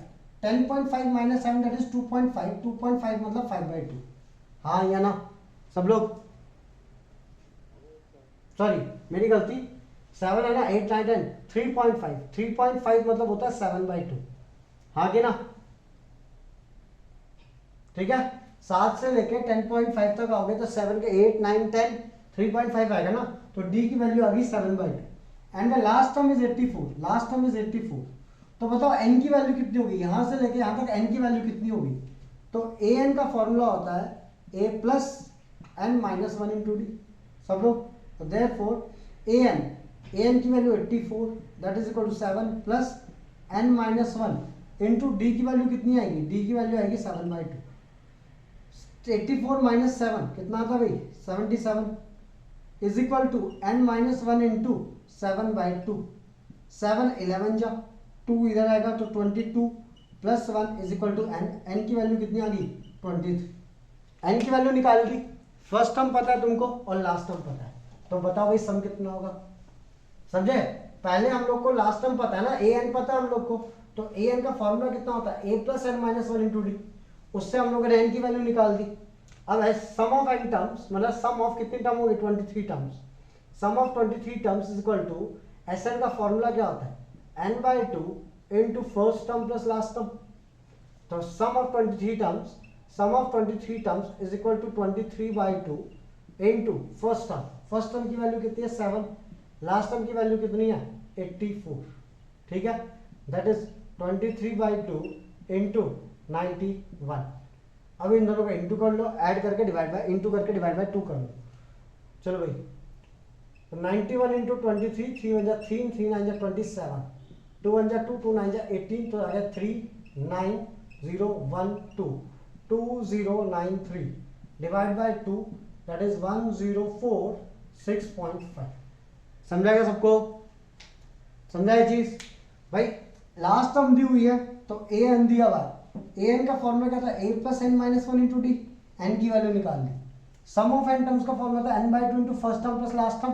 10.5 minus 7 that is 2.5, 2.5 मतलब 5/2। हाँ या ना सब लोग? सॉरी मेरी गलती, 7 है ना, 8 9 10, 3.5, 3.5 मतलब होता है 7/2। हाँ कि ना? ठीक है, 7 से लेके 10.5 तक आओगे तो 7 के 8 9 10 3.5 आएगा ना, तो डी की वैल्यू आ गई 7/2 and the last term is 84, last term is 84। तो बताओ एन की वैल्यू कितनी होगी? यहां से लेके यहां तक एन की वैल्यू कितनी होगी? तो ए एन का फॉर्मूला होता है A plus N minus 1 into D. सब लोग, तो देयरफॉर ए एन की value 84 that is equal to 7 plus N minus 1 into D की वैल्यू कितनी आएगी? डी की वैल्यू आएगी 7/2। 84 माइनस 7 कितना आता भाई? 77 is equal to n minus 1 into 7/2। 7 11 जा 2 इधर आएगा तो 22 plus 1 is equal to n. N की वैल्यू कितनी आ गई? 23। एन की वैल्यू निकाल दी, फर्स्ट टर्म पता है तुमको और लास्ट टर्म पता है, तो बताओ भाई सम कितना होगा? समझे? पहले हम लोग को लास्ट टर्म पता है ना, ए एन पता है हम लोग को, तो ए एन का फॉर्मूला कितना होता है? A plus N minus 1 into D. उससे हम लोगों ने एन की वैल्यू निकाल दी। अब है सम ऑफ एन टर्म्स, मतलब सम ऑफ कितनी टर्म होगी? 23 terms. Sum of 23 terms is equal to S N का फॉर्मूला क्या होता है? n/2 into first term plus last term. तो sum of 23 terms is equal to 23/2 into first term. First term की value कितनी है? 7। लास्ट टर्म की value कितनी है? 84। ठीक है, दैट इज 23/2 इंटू 91। अब इन दोनों को इंटू कर लो, ऐड करके डिवाइड बाय, इंटू करके डिवाइड बाय 2 कर लो। चलो भाई, तो 91 इंटू 23, 3 1 जा 3, 3 9 जा 27, 2 1 जा 2, 2 9 जा 18, तो आ गया 39012 2093 डिवाइड बाय 2 दैट इज 1046.5। समझाएगा सबको? समझा ये चीज? भाई लास्ट टर्म दी हुई है तो ए एन दिया हुआ है, ए एन का फॉर्मूला क्या था? A plus N minus 1 into D. N की वैल्यू निकाल दी। सम ऑफ एन टर्म्स का फॉर्मूला था n/2 into first term plus last term,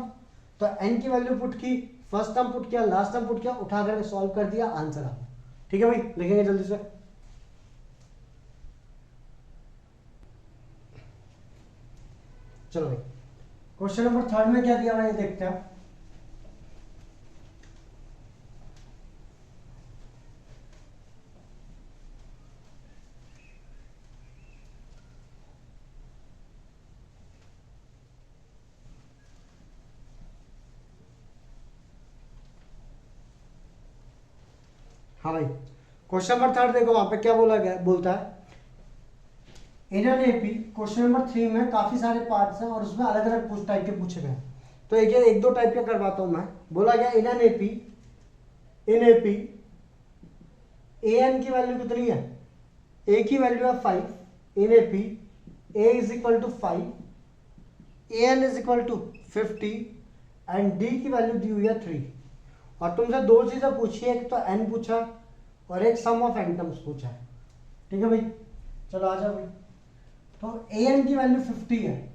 तो एन की वैल्यू पुट की, फर्स्ट टर्म पुट किया, लास्ट टर्म पुट किया, उठा करके सॉल्व कर दिया, आंसर आ गया। ठीक है भाई, लिखेंगे जल्दी से। चलो भाई, क्वेश्चन नंबर 3 में क्या दिया हुआ है ये देखते हैं। हाँ भाई, क्वेश्चन नंबर 3 देखो, वहां पे क्या बोला गया? बोलता है इन एन एपी। क्वेश्चन नंबर 3 में काफी सारे पार्ट्स हैं और उसमें अलग अलग टाइप के पूछे गए हैं, तो एक दो टाइप के करवाता हूं मैं। बोला गया in an AP, in AP A N की वैल्यू कितनी है? ए की वैल्यू है 5, in AP A is equal to 5, A N is equal to 50 and D की वैल्यू दी हुई है 3। और तुमसे 2 चीजें पूछी है, एक तो एन पूछा और एक सम ऑफ एन टर्म्स पूछा है। ठीक है भाई, चलो आ जाओ भाई। तो ए एन की वैल्यू 50 है,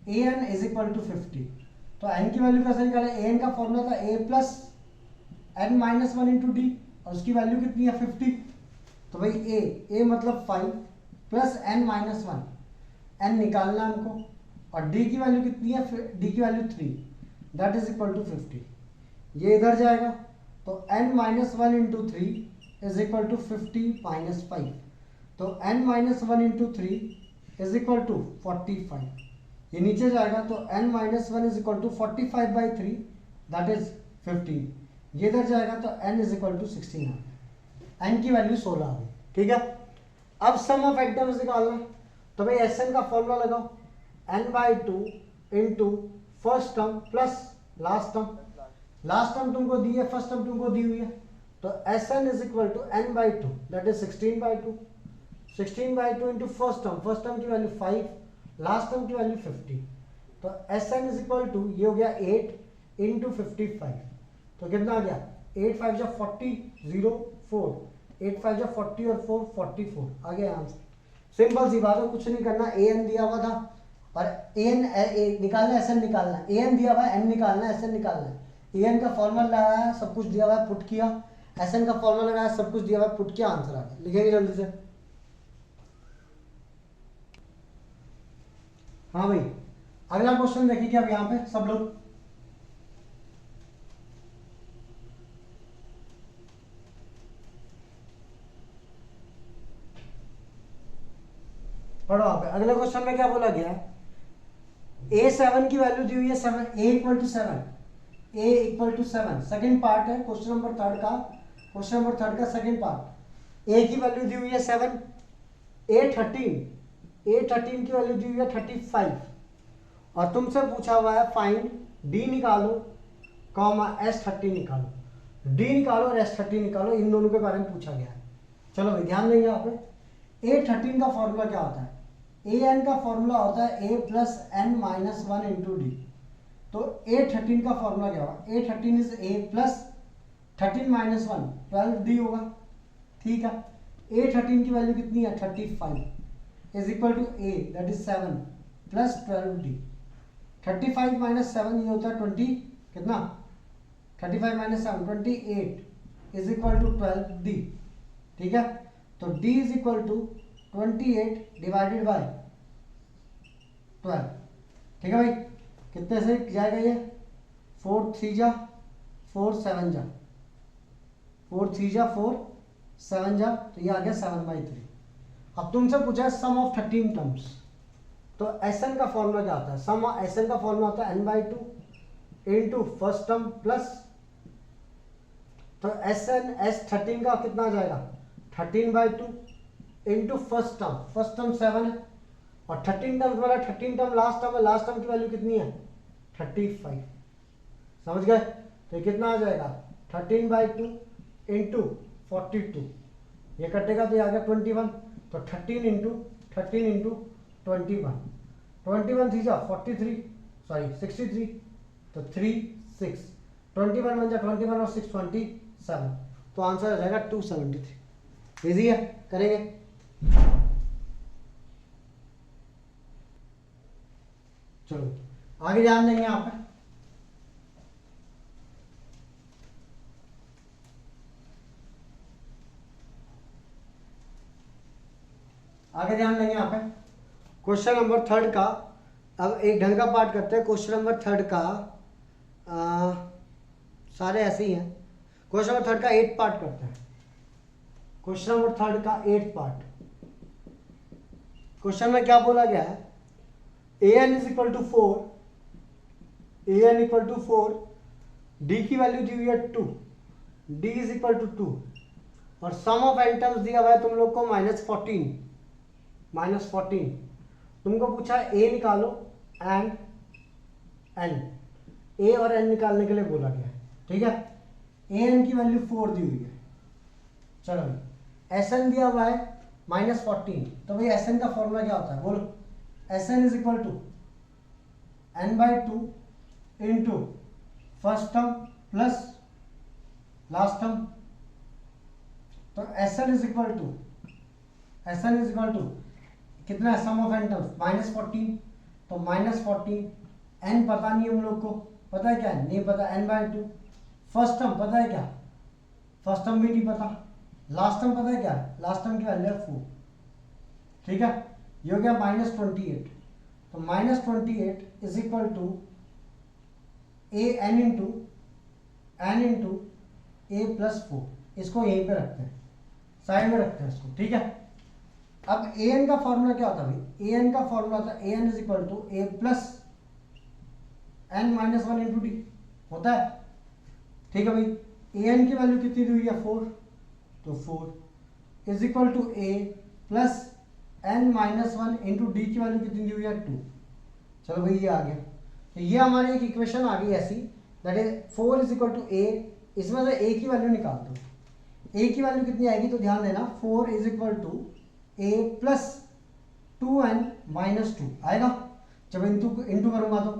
A N is equal to 50, तो एन की वैल्यू कैसे निकाले? ए एन का फॉर्मूला था A plus N minus 1 into D और उसकी वैल्यू कितनी है? 50। तो भाई ए मतलब 5 प्लस एन माइनस 1, एन निकालना हमको, और डी की वैल्यू कितनी है? डी की value 3 that is equal to 50। ये इधर जाएगा तो n minus one into three is equal to 50 minus 5, तो n minus one into three is equal to 45। ये नीचे जाएगा तो n minus one is equal to 45 by three that is 15। ये इधर जाएगा तो n इज इक्वल टू 16 आ गया, n की वैल्यू 16 आ गई। ठीक है, अब सम ऑफ एटम्स निकालना है तो भाई Sn का फॉर्मूला लगाओ, n by two into first term plus last term. Last term तुमको दी है, फर्स्ट टर्म तुमको दी हुई है, तो Sn is equal to n by two that is 16 by two, 16 by two into first term की value 5, last term की value 50, तो Sn is equal to ये हो गया 8 इंटू 55, तो कितना आ गया 8 5 जा 40 0 4, 8 5 जा 40 और 4 44 आ गया आंसर। सिंपल सी बात है, कुछ नहीं करना, an दिया हुआ था और an निकालना Sn निकालना, an दिया हुआ है n निकालना Sn निकालना है। an का फॉर्मूला लगाया, सब कुछ दिया हुआ है, पुट किया, Sn का फॉर्मूला लगाया, सब कुछ दिया हुआ है, पुट किया, आंसर आ गया। लिखेंगे जल्दी से। हाँ भाई, अगला क्वेश्चन देखिए अब यहाँ पे सब लोग पढ़ो। आप अगले क्वेश्चन में क्या बोला गया है, A7 की वैल्यू दी हुई है 7, A equal to 7, A equal to 7, second part है क्वेश्चन नंबर थर्ड का सेकेंड पार्ट। A की वैल्यू दी हुई है 7, A13 की वैल्यू दी हुई है 35 और तुमसे पूछा हुआ है फाइंड D निकालो कॉमा S30 निकालो। D निकालो और S30 निकालो, इन दोनों के बारे में पूछा गया है। चलो भाई ध्यान देंगे यहाँ पे। A13 का फॉर्मूला क्या होता है, an का फॉर्मूला होता है a plus N minus one into D, तो A13 का फॉर्मूला क्या होगा, A13 is a plus 13 minus one 12 D होगा। ठीक है, A13 की वैल्यू कितनी है 35 is equal to a that is 7 plus 12 D. 35 minus 7 ये होता है 20, कितना 35 minus 7 28 is equal to 12 D. ठीक है, तो d is equal to 28 divided by 12। ठीक है भाई, कितने से जाएगा ये 4 3 जा 4 7 जा 4 3 जा 4 7 जा, तो ये आ गया 7/3। अब तुमसे पूछा है सम ऑफ 13 टर्म्स, तो Sn का फॉर्मूला क्या होता है, सम Sn का फॉर्मूला होता है n/2 into first term plus, तो S13 का कितना आ जाएगा 13/2 इंटू फर्स्ट टर्म 7 है और 13 टर्म वाला 13 टर्म लास्ट टर्म है, लास्ट टर्म की वैल्यू कितनी है 35, समझ गए। तो ये कितना आ जाएगा 13/2 इंटू 42, ये कटेगा तो ये आ गया 21, तो 13 इंटू 21, 21 थी जा 43 सॉरी 63, तो 3 6 21 बन जा 21 और 6 27, तो आंसर आ जाएगा 273। इजी है, करेंगे। चलो आगे ध्यान देंगे यहाँ पे। आगे ध्यान देंगे यहाँ पे क्वेश्चन नंबर थर्ड का। अब एक ढंग का पार्ट करते हैं क्वेश्चन नंबर थर्ड का। सारे ऐसे ही हैं। क्वेश्चन नंबर थर्ड का 8 पार्ट करते हैं। क्वेश्चन नंबर थर्ड का 8 पार्ट। क्वेश्चन में क्या बोला गया है, an is equal to 4, an equal to 4, d की वैल्यू दी हुई है 2, d इज इक्वल टू 2 और सम ऑफ n टर्म्स दिया हुआ है तुम लोग को -14। तुमको पूछा a निकालो एंड n, a और n निकालने के लिए बोला गया है। ठीक है, an की वैल्यू 4 दी हुई है। चलो भाई Sn दिया हुआ है -14, तो भाई Sn का फॉर्मूला क्या होता है बोलो। Sn is equal to n/2 into first term plus last term, तो Sn इज इक्वल टू कितना है सम ऑफ n टर्म्स -14, तो -14 n पता नहीं हम लोग को, पता है क्या है नहीं पता, n/2 फर्स्ट टर्म पता है क्या, फर्स्ट टर्म भी नहीं पता, लास्ट टर्म पता है क्या, लास्ट टर्म की वैल्यू है 4। ठीक है, ये हो गया -28, तो -28 is equal to an into n into A plus 4। इसको यहीं पे रखते हैं, साइड में रखते हैं इसको, ठीक है। अब ए एन का फॉर्मूला क्या होता है भाई, ए एन का फॉर्मूला होता है A N is equal to A plus N minus one into D, होता है, ठीक है भाई। ए एन की वैल्यू कितनी दी हुई है 4, तो 4 is equal to A plus N minus one into D की वैल्यू कितनी दी हुई है 2। चलो भाई ये आ गया, तो ये हमारी एक इक्वेशन आ गई ऐसी, that is 4 is equal to A. इसमें से ए की वैल्यू निकाल दो, ए की वैल्यू कितनी आएगी, तो ध्यान देना 4 is equal to A plus 2n minus 2 आएगा। जब इंटू करूंगा तो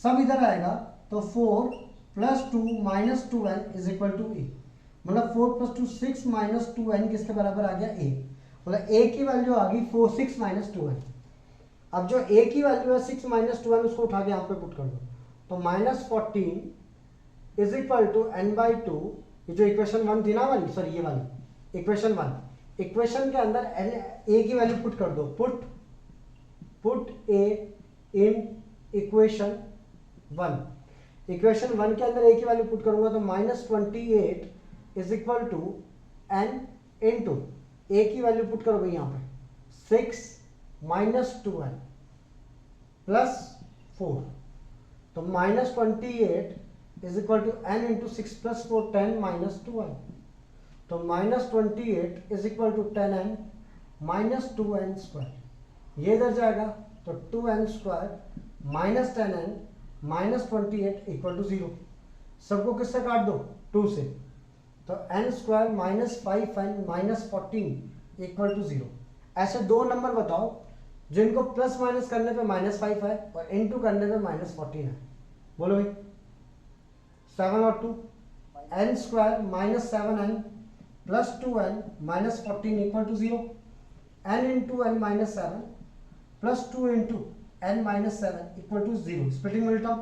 सब इधर आएगा, तो 4 plus 2 minus 2n is equal to A, मतलब 4 प्लस 2 6 माइनस 2n किसके बराबर आ गया, ए। मतलब ए की वैल्यू आ गई 4 6 माइनस 2n। अब जो ए की वैल्यू है 6 माइनस 2n, उसको उठा के यहाँ पे पुट कर दो, तो minus 14 is equal to n by 2। ये जो इक्वेशन 1 थी ना वाली, सॉरी ये वाली इक्वेशन 1, इक्वेशन के अंदर ए की वैल्यू पुट कर दो, put A in equation 1। Equation 1 के अंदर ए की वैल्यू पुट करूंगा तो minus 28 is equal to n into A की वैल्यू पुट करो भाई यहाँ पे 6 माइनस 2n प्लस 4, तो minus 28 is equal to n into 6 plus 4 10 minus 2n, तो minus 28 is equal to 10n minus 2n square. ये इधर जाएगा तो 2n square minus 10n minus 28 equal to 0। सबको किससे काट दो, 2 से, तो n square minus 5n minus 14 equal to 0। ऐसे दो नंबर बताओ जिनको प्लस माइनस करने पे माइनस 5 है और इनटू करने पे माइनस 14 है। बोलो भाई, 7 और 2, n square minus 7n plus 2n minus 14 equal to 0, n into n minus 7 plus 2 into n minus 7 equal to 0। Splitting middle term,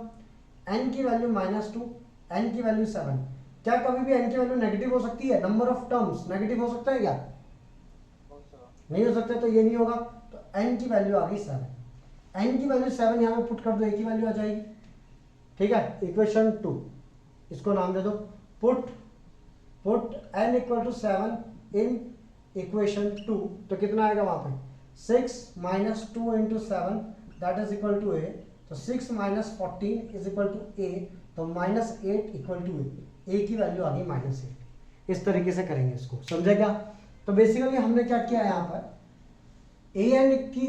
n की वैल्यू माइनस 2, n की वैल्यू 7। क्या कभी भी n की वैल्यू नेगेटिव हो सकती है, नंबर ऑफ टर्म्स नेगेटिव हो सकता है क्या, नहीं हो सकता, तो ये नहीं होगा, तो n की वैल्यू आ गई 7। n की वैल्यू 7 यहाँ पे पुट कर दो, a की वैल्यू आ जाएगी, ठीक है। इक्वेशन 2 इसको नाम दे दो put n equal to 7 in equation 2, तो कितना आएगा वहां पे 6 minus 2 into 7 that is equal to a, तो 6 minus 14 is equal to a, तो माइनस 8 इक्वल टू a की वैल्यू आ गई माइनस 8। इस तरीके से करेंगे इसको, समझे क्या। तो बेसिकली हमने क्या किया यहाँ पर, ए एन की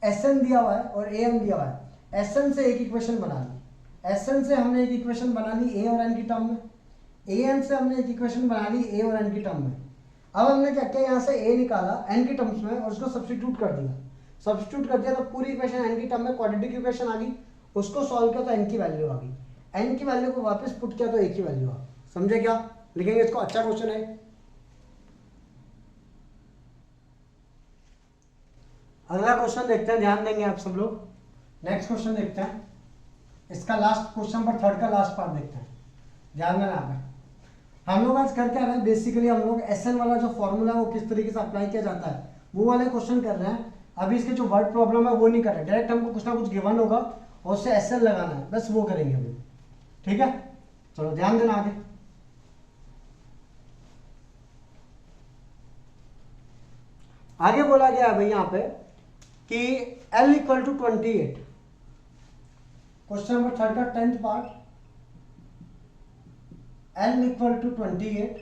एस एन दिया हुआ है और ए एन दिया हुआ है, एस एन से एक इक्वेशन बना ली, एस एन से हमने एक इक्वेशन बना ली ए और एन की टर्म में, ए एन से हमने एक इक्वेशन बना ली ए और एन की टर्म में। अब हमने क्या किया, यहाँ से ए निकाला एन की टर्म्स में और उसको सब्स्टिट्यूट कर दिया, सब्स्टिट्यूट कर दिया तो पूरी इक्वेशन एन की टर्म में क्वाड्रेटिक इक्वेशन आ गई, उसको सॉल्व किया तो एन की वैल्यू आ गई, एन की वैल्यू को वापस पुट किया तो ए की वैल्यू आ गई। समझे क्या, लिखेंगे इसको, अच्छा क्वेश्चन है। अगला क्वेश्चन देखते हैं, ध्यान देंगे आप सब लोग। नेक्स्ट क्वेश्चन देखते हैं, इसका लास्ट क्वेश्चन पर थर्ड का लास्ट पार्ट देखते हैं, ध्यान देना आप। हम लोग आज कर क्या रहे हैं, बेसिकली हम लोग एस एन वाला जो फॉर्मूला है वो किस तरीके से अप्लाई किया जाता है वो वाले क्वेश्चन कर रहे हैं। अभी इसके जो वर्ड प्रॉब्लम है वो नहीं कर रहे, डायरेक्ट हमको कुछ ना कुछ गिवन होगा और उससे एस एन लगाना है, बस वो करेंगे अभी, ठीक है। चलो ध्यान देना आगे। आगे बोला गया है भाई यहाँ पे कि L equal to 28, question number third का 10th part, L equal to 28,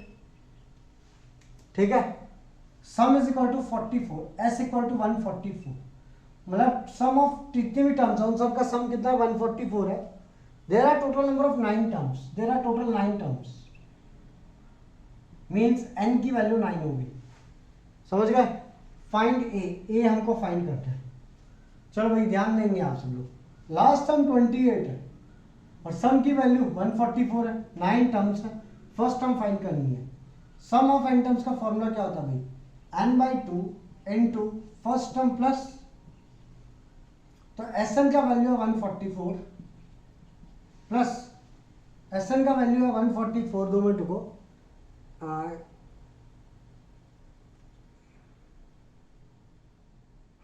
ठीक है। Sum is equal to 44, S equal to 144, मतलब सम ऑफ जितने भी टर्म्स है उन सब का सम कितना है 144 है। There are total number of 9 terms, there are total 9 terms, means n की वैल्यू 9 होगी, समझ गए। फाइंड ए हमको फाइंड करते हैं। चलो भाई ध्यान देंगे आप सब लोग, लास्ट टर्म 28 है और सम की वैल्यू 144 है, 9 टर्म्स है, फर्स्ट टर्म फाइंड करनी है। सम ऑफ n टर्म्स का फॉर्मूला क्या होता है भाई, n by 2 into first term plus, तो Sn का वैल्यू है 144 प्लस Sn का वैल्यू है 144, 2 मिनट को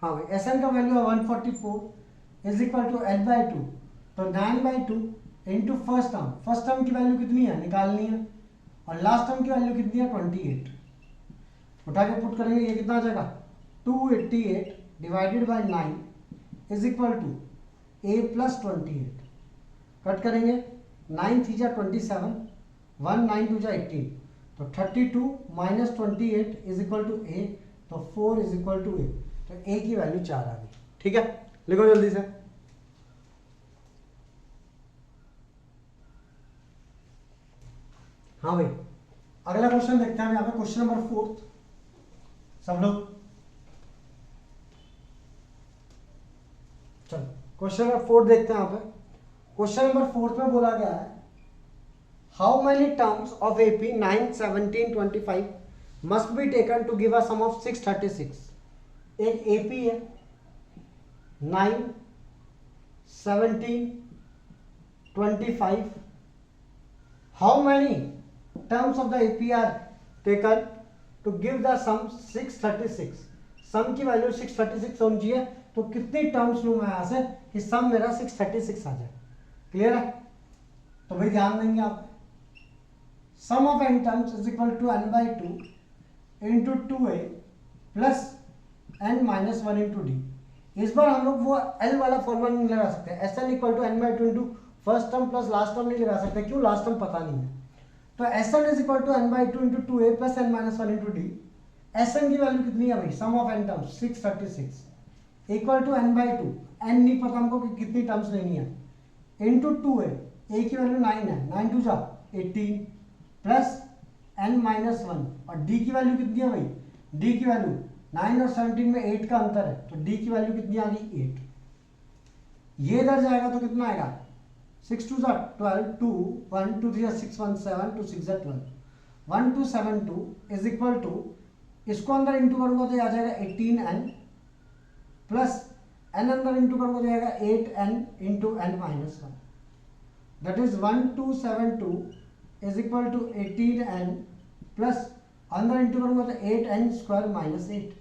हाँ भाई, Sn का वैल्यू है 144 is equal to L by 2, तो 9 बाई 2 इंटू फर्स्ट टर्म की वैल्यू कितनी है निकालनी है, और लास्ट टर्म की वैल्यू कितनी है 28। उठा के पुट करेंगे, ये कितना आ जाएगा 288 divided by 9 is equal to a plus 28। Cut करेंगे, 9 थी जा 27, 1 9 2 जा 18, तो 32 minus 28 is equal to a, तो 4 इज इक्वल टू a, तो a की वैल्यू 4 आ गई। ठीक है, लिखो जल्दी से। हाँ भाई, अगला क्वेश्चन देखते हैं यहाँ पे, क्वेश्चन नंबर 4। सब लोग चलो क्वेश्चन नंबर 4 देखते हैं यहाँ पे। क्वेश्चन नंबर 4 में बोला गया है how many terms of AP 9 17 25 must be taken to give a sum of 636। एक एपी है 9 17 25, how many terms of the AP are taken to give the sum 636। Sum की वैल्यू 636 होनी चाहिए, तो कितनी टर्म्स लूँ मैं यहाँ से कि सम मेरा 636 आ जाए। क्लियर है? तो भाई ध्यान देंगे आप, sum of n terms is equal to n by 2 into 2a plus n minus 1 into D. इस बार हम लोग वो l वाला फॉर्मूला नहीं लगा सकते, S n equal to n by 2 into first term plus last term नहीं लगा सकते। क्यों? लास्ट टर्म पता नहीं है। तो S N is equal to n by 2 into 2a plus n minus 1 into D. S N की वैल्यू कितनी है भाई? Sum of n terms 636 equal to n by 2, n नहीं पता हमको कि कितनी टर्म्स लेनी है, इंटू 2a, a की वैल्यू 9 है, 9 2 जा 18 प्लस n माइनस 1, और d की वैल्यू कितनी है भाई? d की वैल्यू 9 और 17 में 8 का अंतर है, तो d की वैल्यू कितनी आ गई 8। ये इधर जाएगा तो कितना आएगा 6 2 जा 12, 2 1 2 3 6 1 7 2 6 जा 12, 1 2 7 2 इज इक्वल टू, इसको अंदर इंटू करूंगा तो आ जाएगा 18n प्लस n अंदर इंटू करूंगा तो आएगा 8n into n minus 1, that is 1272 is equal to 18n plus अंदर इंटू करूंगा तो 8n स्क्वायर माइनस 8।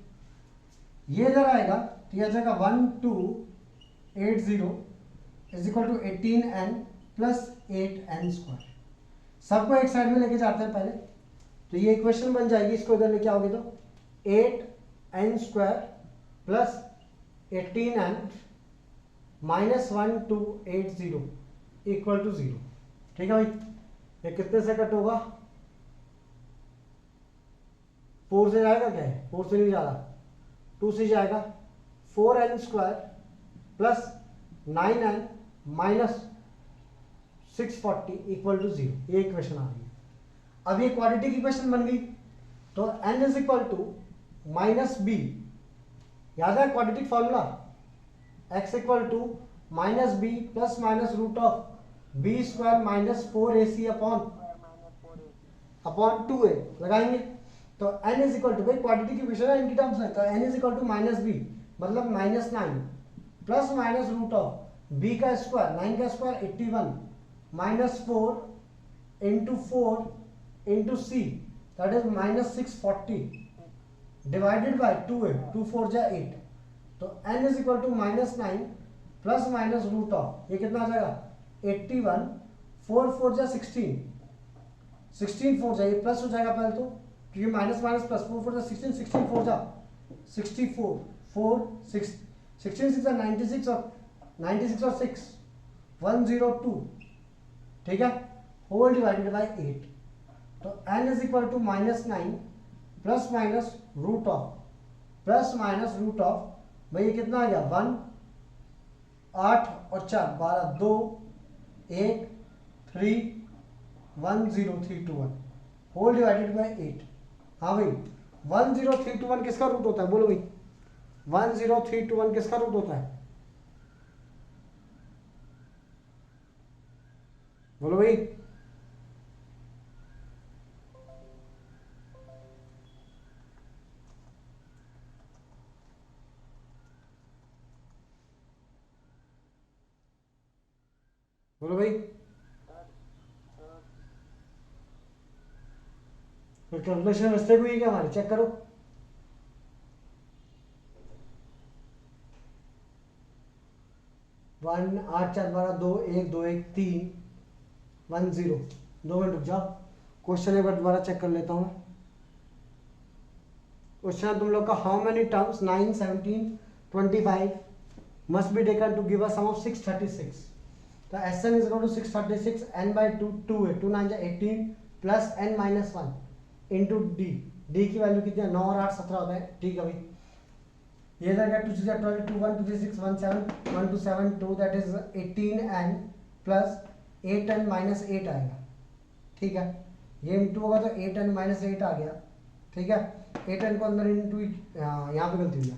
ये इधर आएगा तो ये आ जाएगा 1280 is equal to 18n plus 8n square. सबको एक साइड में लेके जाते हैं पहले, तो ये इक्वेशन बन जाएगी, इसको इधर लेके आओगे तो 8n square plus 18n minus 1280 equal to 0। ठीक है भाई, ये कितने से कट होगा? 4 से जाएगा क्या है? 4 से नहीं जा रहा, 2 से जाएगा, 4n square plus 9n minus 640 equal to 0। ये इक्वेशन आ गई। अब ये क्वाड्रेटिक इक्वेशन बन गई, तो n is equal to minus B, याद है quadratic formula, x equal to minus B plus minus root of B square minus 4ac upon 2a लगाएंगे, तो n इज इक्वल टू, भाई क्वाड्रेटिक इक्वेशन है इनकी टर्म्स में, तो n is equal to minus B मतलब minus 9 plus minus root of b का square, 9 का square 81 minus 4 into 4 into c, that is minus 640 divided by 2a, 2 4 जा 8, तो n is equal to minus 9 plus minus root of, ये कितना आ जाएगा 81, 4 4 जा 16, 16 4 जा, ये प्लस हो जाएगा पहले तो, क्योंकि माइनस माइनस प्लस, 4 4 जा 16, 16 4 जा 64, 4 6 16 6 जा 96 और 96 और 6 102, ठीक है, होल डिवाइडेड बाय 8, तो n is equal to minus 9 plus minus root of plus minus root of, भाई ये कितना आ गया 1 8 और 4 12 2 1 3 10321 होल डिवाइडेड बाय 8। हाँ भाई 10321 किसका रूट होता है? बोलो भाई 10321 किसका रूट होता है? बोलो भाई। बोलो भाई, फिर कैलकुलेशन मिस्टेक हुई क्या हमारी? चेक करो। वन 8 4 12 2 1 2 1 3 10। 2 मिनट रुक जाओ, क्वेश्चन एक बार दोबारा चेक कर लेता हूँ। क्वेश्चन तुम लोग का how many terms 9, 17, 25 must be taken to give a sum of 636। तो Sn is equal to 636 n by 2 2 है, 2 9 18 plus n minus 1 into D. D की वैल्यू कितनी है? 9 और 8 17 होता है। ठीक है भाई, ये जाएगा 2 6 12 2 1 2 3 6 1 7 1 2 7 2 that is 18n plus 8n minus 8 आएगा। ठीक है, ये इंटू होगा तो 8n माइनस 8 आ गया। ठीक है, 8n को अंदर इंटू, यहाँ पे गलती हुई है,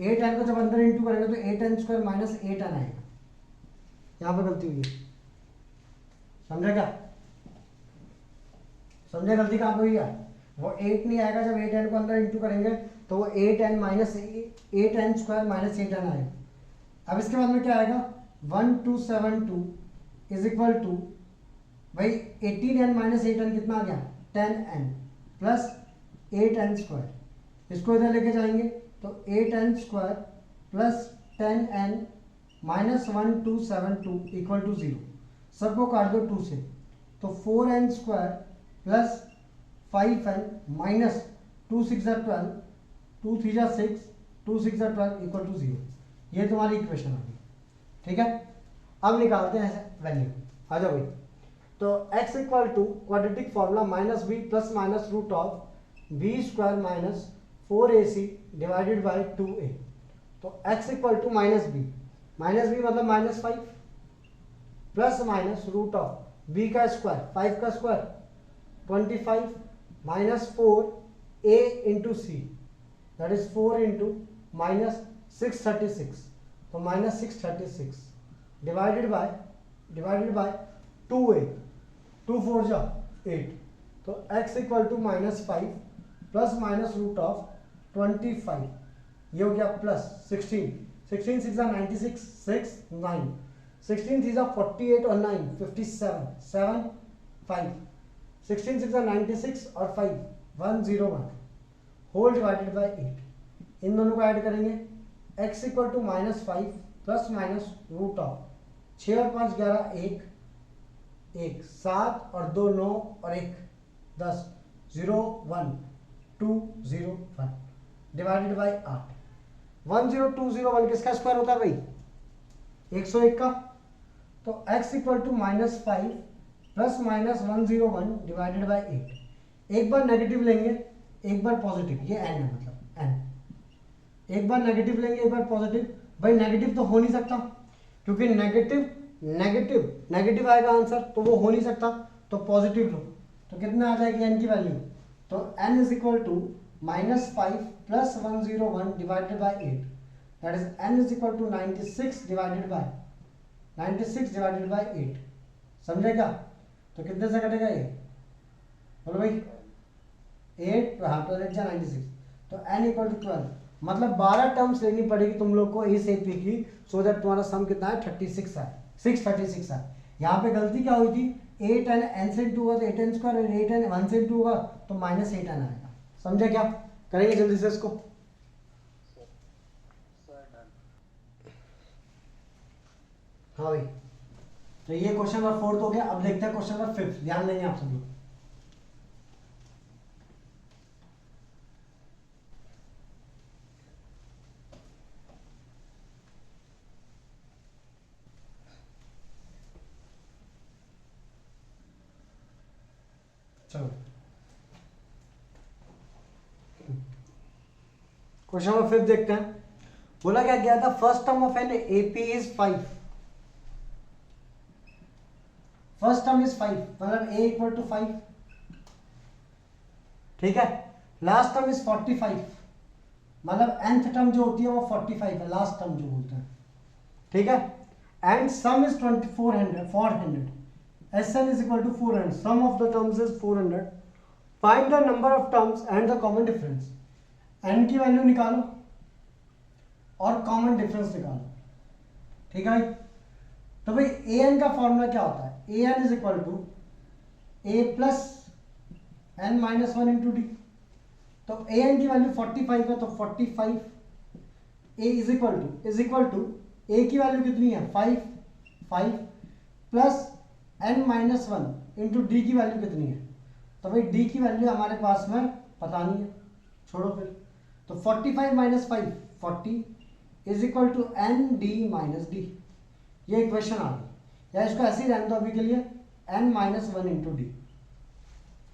8n को जब अंदर इंटू करेंगे तो 8n स्क्वायर माइनस 8n आएगा। यहाँ पे गलती हुई है, समझे क्या? समझे गलती कहाँ पे हुई है? वो 8 नहीं आएगा, जब 8n को अंदर इंटू करेंगे तो वो 8n minus 8n square minus 8n आएगा। अब इसके बाद में क्या आएगा? 1272 इज इक्वल टू भाई 18n माइनस 8n कितना आ गया? 10n plus 8n square. इसको इधर लेके जाएंगे तो 8n square plus 10n minus 1272 equal to 0। सबको काट दो 2 से, तो 4n square plus 5n minus 2 6 12 2 3 6 2 6 12 equal to 0। ये तुम्हारी इक्वेशन आ गई। ठीक है, अब निकालते हैं वैल्यू। आ जाओ भाई। तो x equal to quadratic formula minus B plus minus root of B square minus 4ac divided by 2a। तो x equal to minus B मतलब minus 5 plus minus root of b का स्क्वायर 5 का square 25 minus 4a into C that is 4 into minus 636। तो minus 636 divided by 2a, 2 4 जा 8। तो x equal to minus 5 plus minus root of 25, ये हो गया plus 16 16 6 96 6 9 16 3 48 और 9 57 7 5 16 6 96 और 5 101 होल डिवाइडेड बाय 8। इन दोनों को ऐड करेंगे, x equal to minus 5 plus minus root of 6 और 5 11 1 7 और 2 9 और 1 10 0 1 2 0 1 डिवाइडेड बाय 8। 10201 किसका स्क्वायर होता है भाई? 101 का। तो x equal to minus 5 plus minus 101 divided by 8। एक बार नेगेटिव लेंगे एक बार पॉजिटिव, ये n है मतलब n। एक बार नेगेटिव लेंगे एक बार पॉजिटिव। भाई नेगेटिव तो हो नहीं सकता, क्योंकि नेगेटिव आएगा आंसर, तो वो हो नहीं सकता। तो पॉजिटिव लो, तो कितना आ जाएगी n की वैल्यू? तो n is equal to minus 5 plus 101 divided by 8 that is n is equal to 96 divided by 8। समझे क्या? तो कितने से कटेगा ये? बोलो भाई 8, हाँ तो 8 96, तो n इक्वल टू 12। मतलब 12 टर्म्स लेनी पड़ेगी तुम लोग को इस एपी की, सो दैट तुम्हारा सम कितना है? 36 है, 636 है। यहाँ पे गलती क्या हुई थी? 8n n से 2 होगा तो 8n स्क्वायर, और 8n 1 से 2 होगा तो माइनस 8n आएगा। समझे क्या? करेंगे जल्दी से इसको। हाँ भाई, तो ये क्वेश्चन नंबर 4 हो गया। अब देखते हैं क्वेश्चन नंबर 5। ध्यान देंगे आप सब लोग। चलो क्वेश्चन नंबर 5 देखते हैं। बोला क्या गया था? First term of an AP is 5। First term is 5 मतलब a इक्वल टू 5। ठीक है, लास्ट टर्म इज 45 मतलब nth टर्म जो होती है वो 45 है, लास्ट टर्म जो बोलते हैं। ठीक है, and some is 400। Sn is equal to 400. Sum of the terms is 400. Find the number of terms and the common difference. n की वैल्यू निकालो और कॉमन डिफरेंस निकालो। ठीक है भाई, तो भाई an का फॉर्मूला क्या होता है? an is equal to a plus n minus 1 into d। तो an की वैल्यू 45 है, तो 45 a is equal to a की वैल्यू कितनी है? 5 plus n minus one into D की वैल्यू कितनी है? तो भाई डी की वैल्यू हमारे पास में पता नहीं है, छोड़ो फिर। तो 45 minus 5 40 is equal to n D minus D, ये इक्वेशन आ गई। या इसको ऐसे ही रहने दो अभी के लिए, n minus one into D,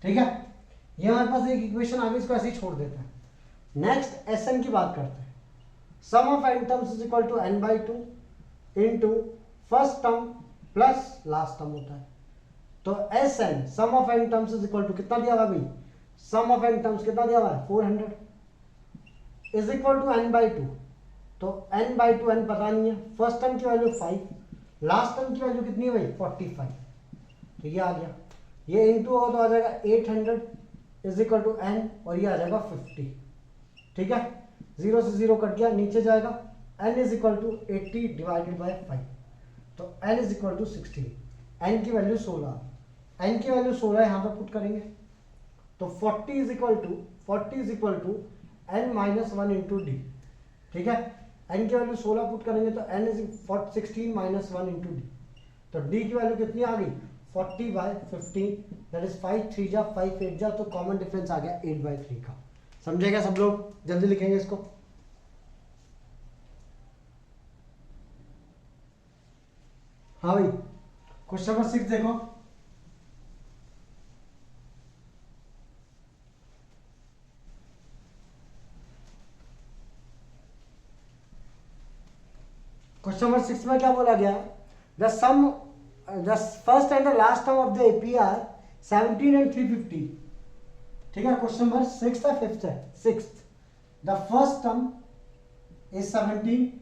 ठीक है। ये हमारे पास एक इक्वेशन आ गई, इसको ऐसे ही छोड़ देते हैं। नेक्स्ट एस एन की बात करते हैं। Sum of N terms is equal to n by two into first term plus last term होता है। तो S n sum of N terms is equal to कितना दिया हुआ भाई? सम ऑफ एन टर्म्स कितना दिया हुआ है? 400 is equal to n by two. तो n बाई टू n पता नहीं है, फर्स्ट टर्म की वैल्यू 5, लास्ट टर्म की वैल्यू कितनी है भाई? 45। तो ये आ गया, ये इंटू हो तो आ जाएगा 800 इज इक्वल टू n, और ये आ जाएगा 50, ठीक है। 0 से 0 कट गया, नीचे जाएगा। n is equal to 80 divided by 5, तो n is equal to 16। n की वैल्यू 16, n की वैल्यू 16 यहाँ पे पुट करेंगे। तो 40 is equal to n minus one into D, ठीक है। n की वैल्यू 16 पुट करेंगे तो n is 16 minus one into D. तो d की वैल्यू कितनी आ गई? 40 बाई 15, दैट इज 5 3 जा 5 8 जा, तो कॉमन डिफरेंस आ गया 8 बाई 3 का। समझेगा सब लोग? जल्दी लिखेंगे इसको। हाँ भाई, क्वेश्चन नंबर 6 देखो। क्वेश्चन नंबर 6 में क्या बोला गया? The first and the last term of the AP are 17 and 350, ठीक है। क्वेश्चन नंबर 6 है, 5th है। 6th, the first term is 17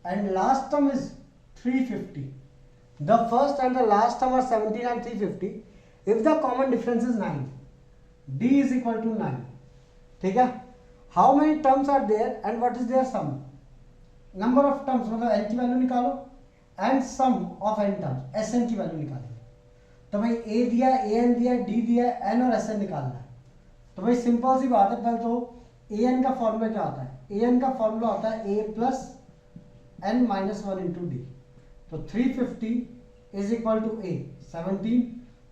and last term is 350। The first and the last term are 17 and 350 if the common difference is 9, d is equal to 9, ठीक है। How many terms are there and what is their sum? Number of terms मतलब n की value निकालो and sum of n terms, sn की value निकालेंगे। तो भाई a दिया, an दिया, d दिया, n और sn निकालना है। तो भाई सिंपल सी बात है, पहले तो an का फॉर्मूला क्या होता है? an का फॉर्मूला होता है a plus n minus one into D. तो 350 is equal to a 17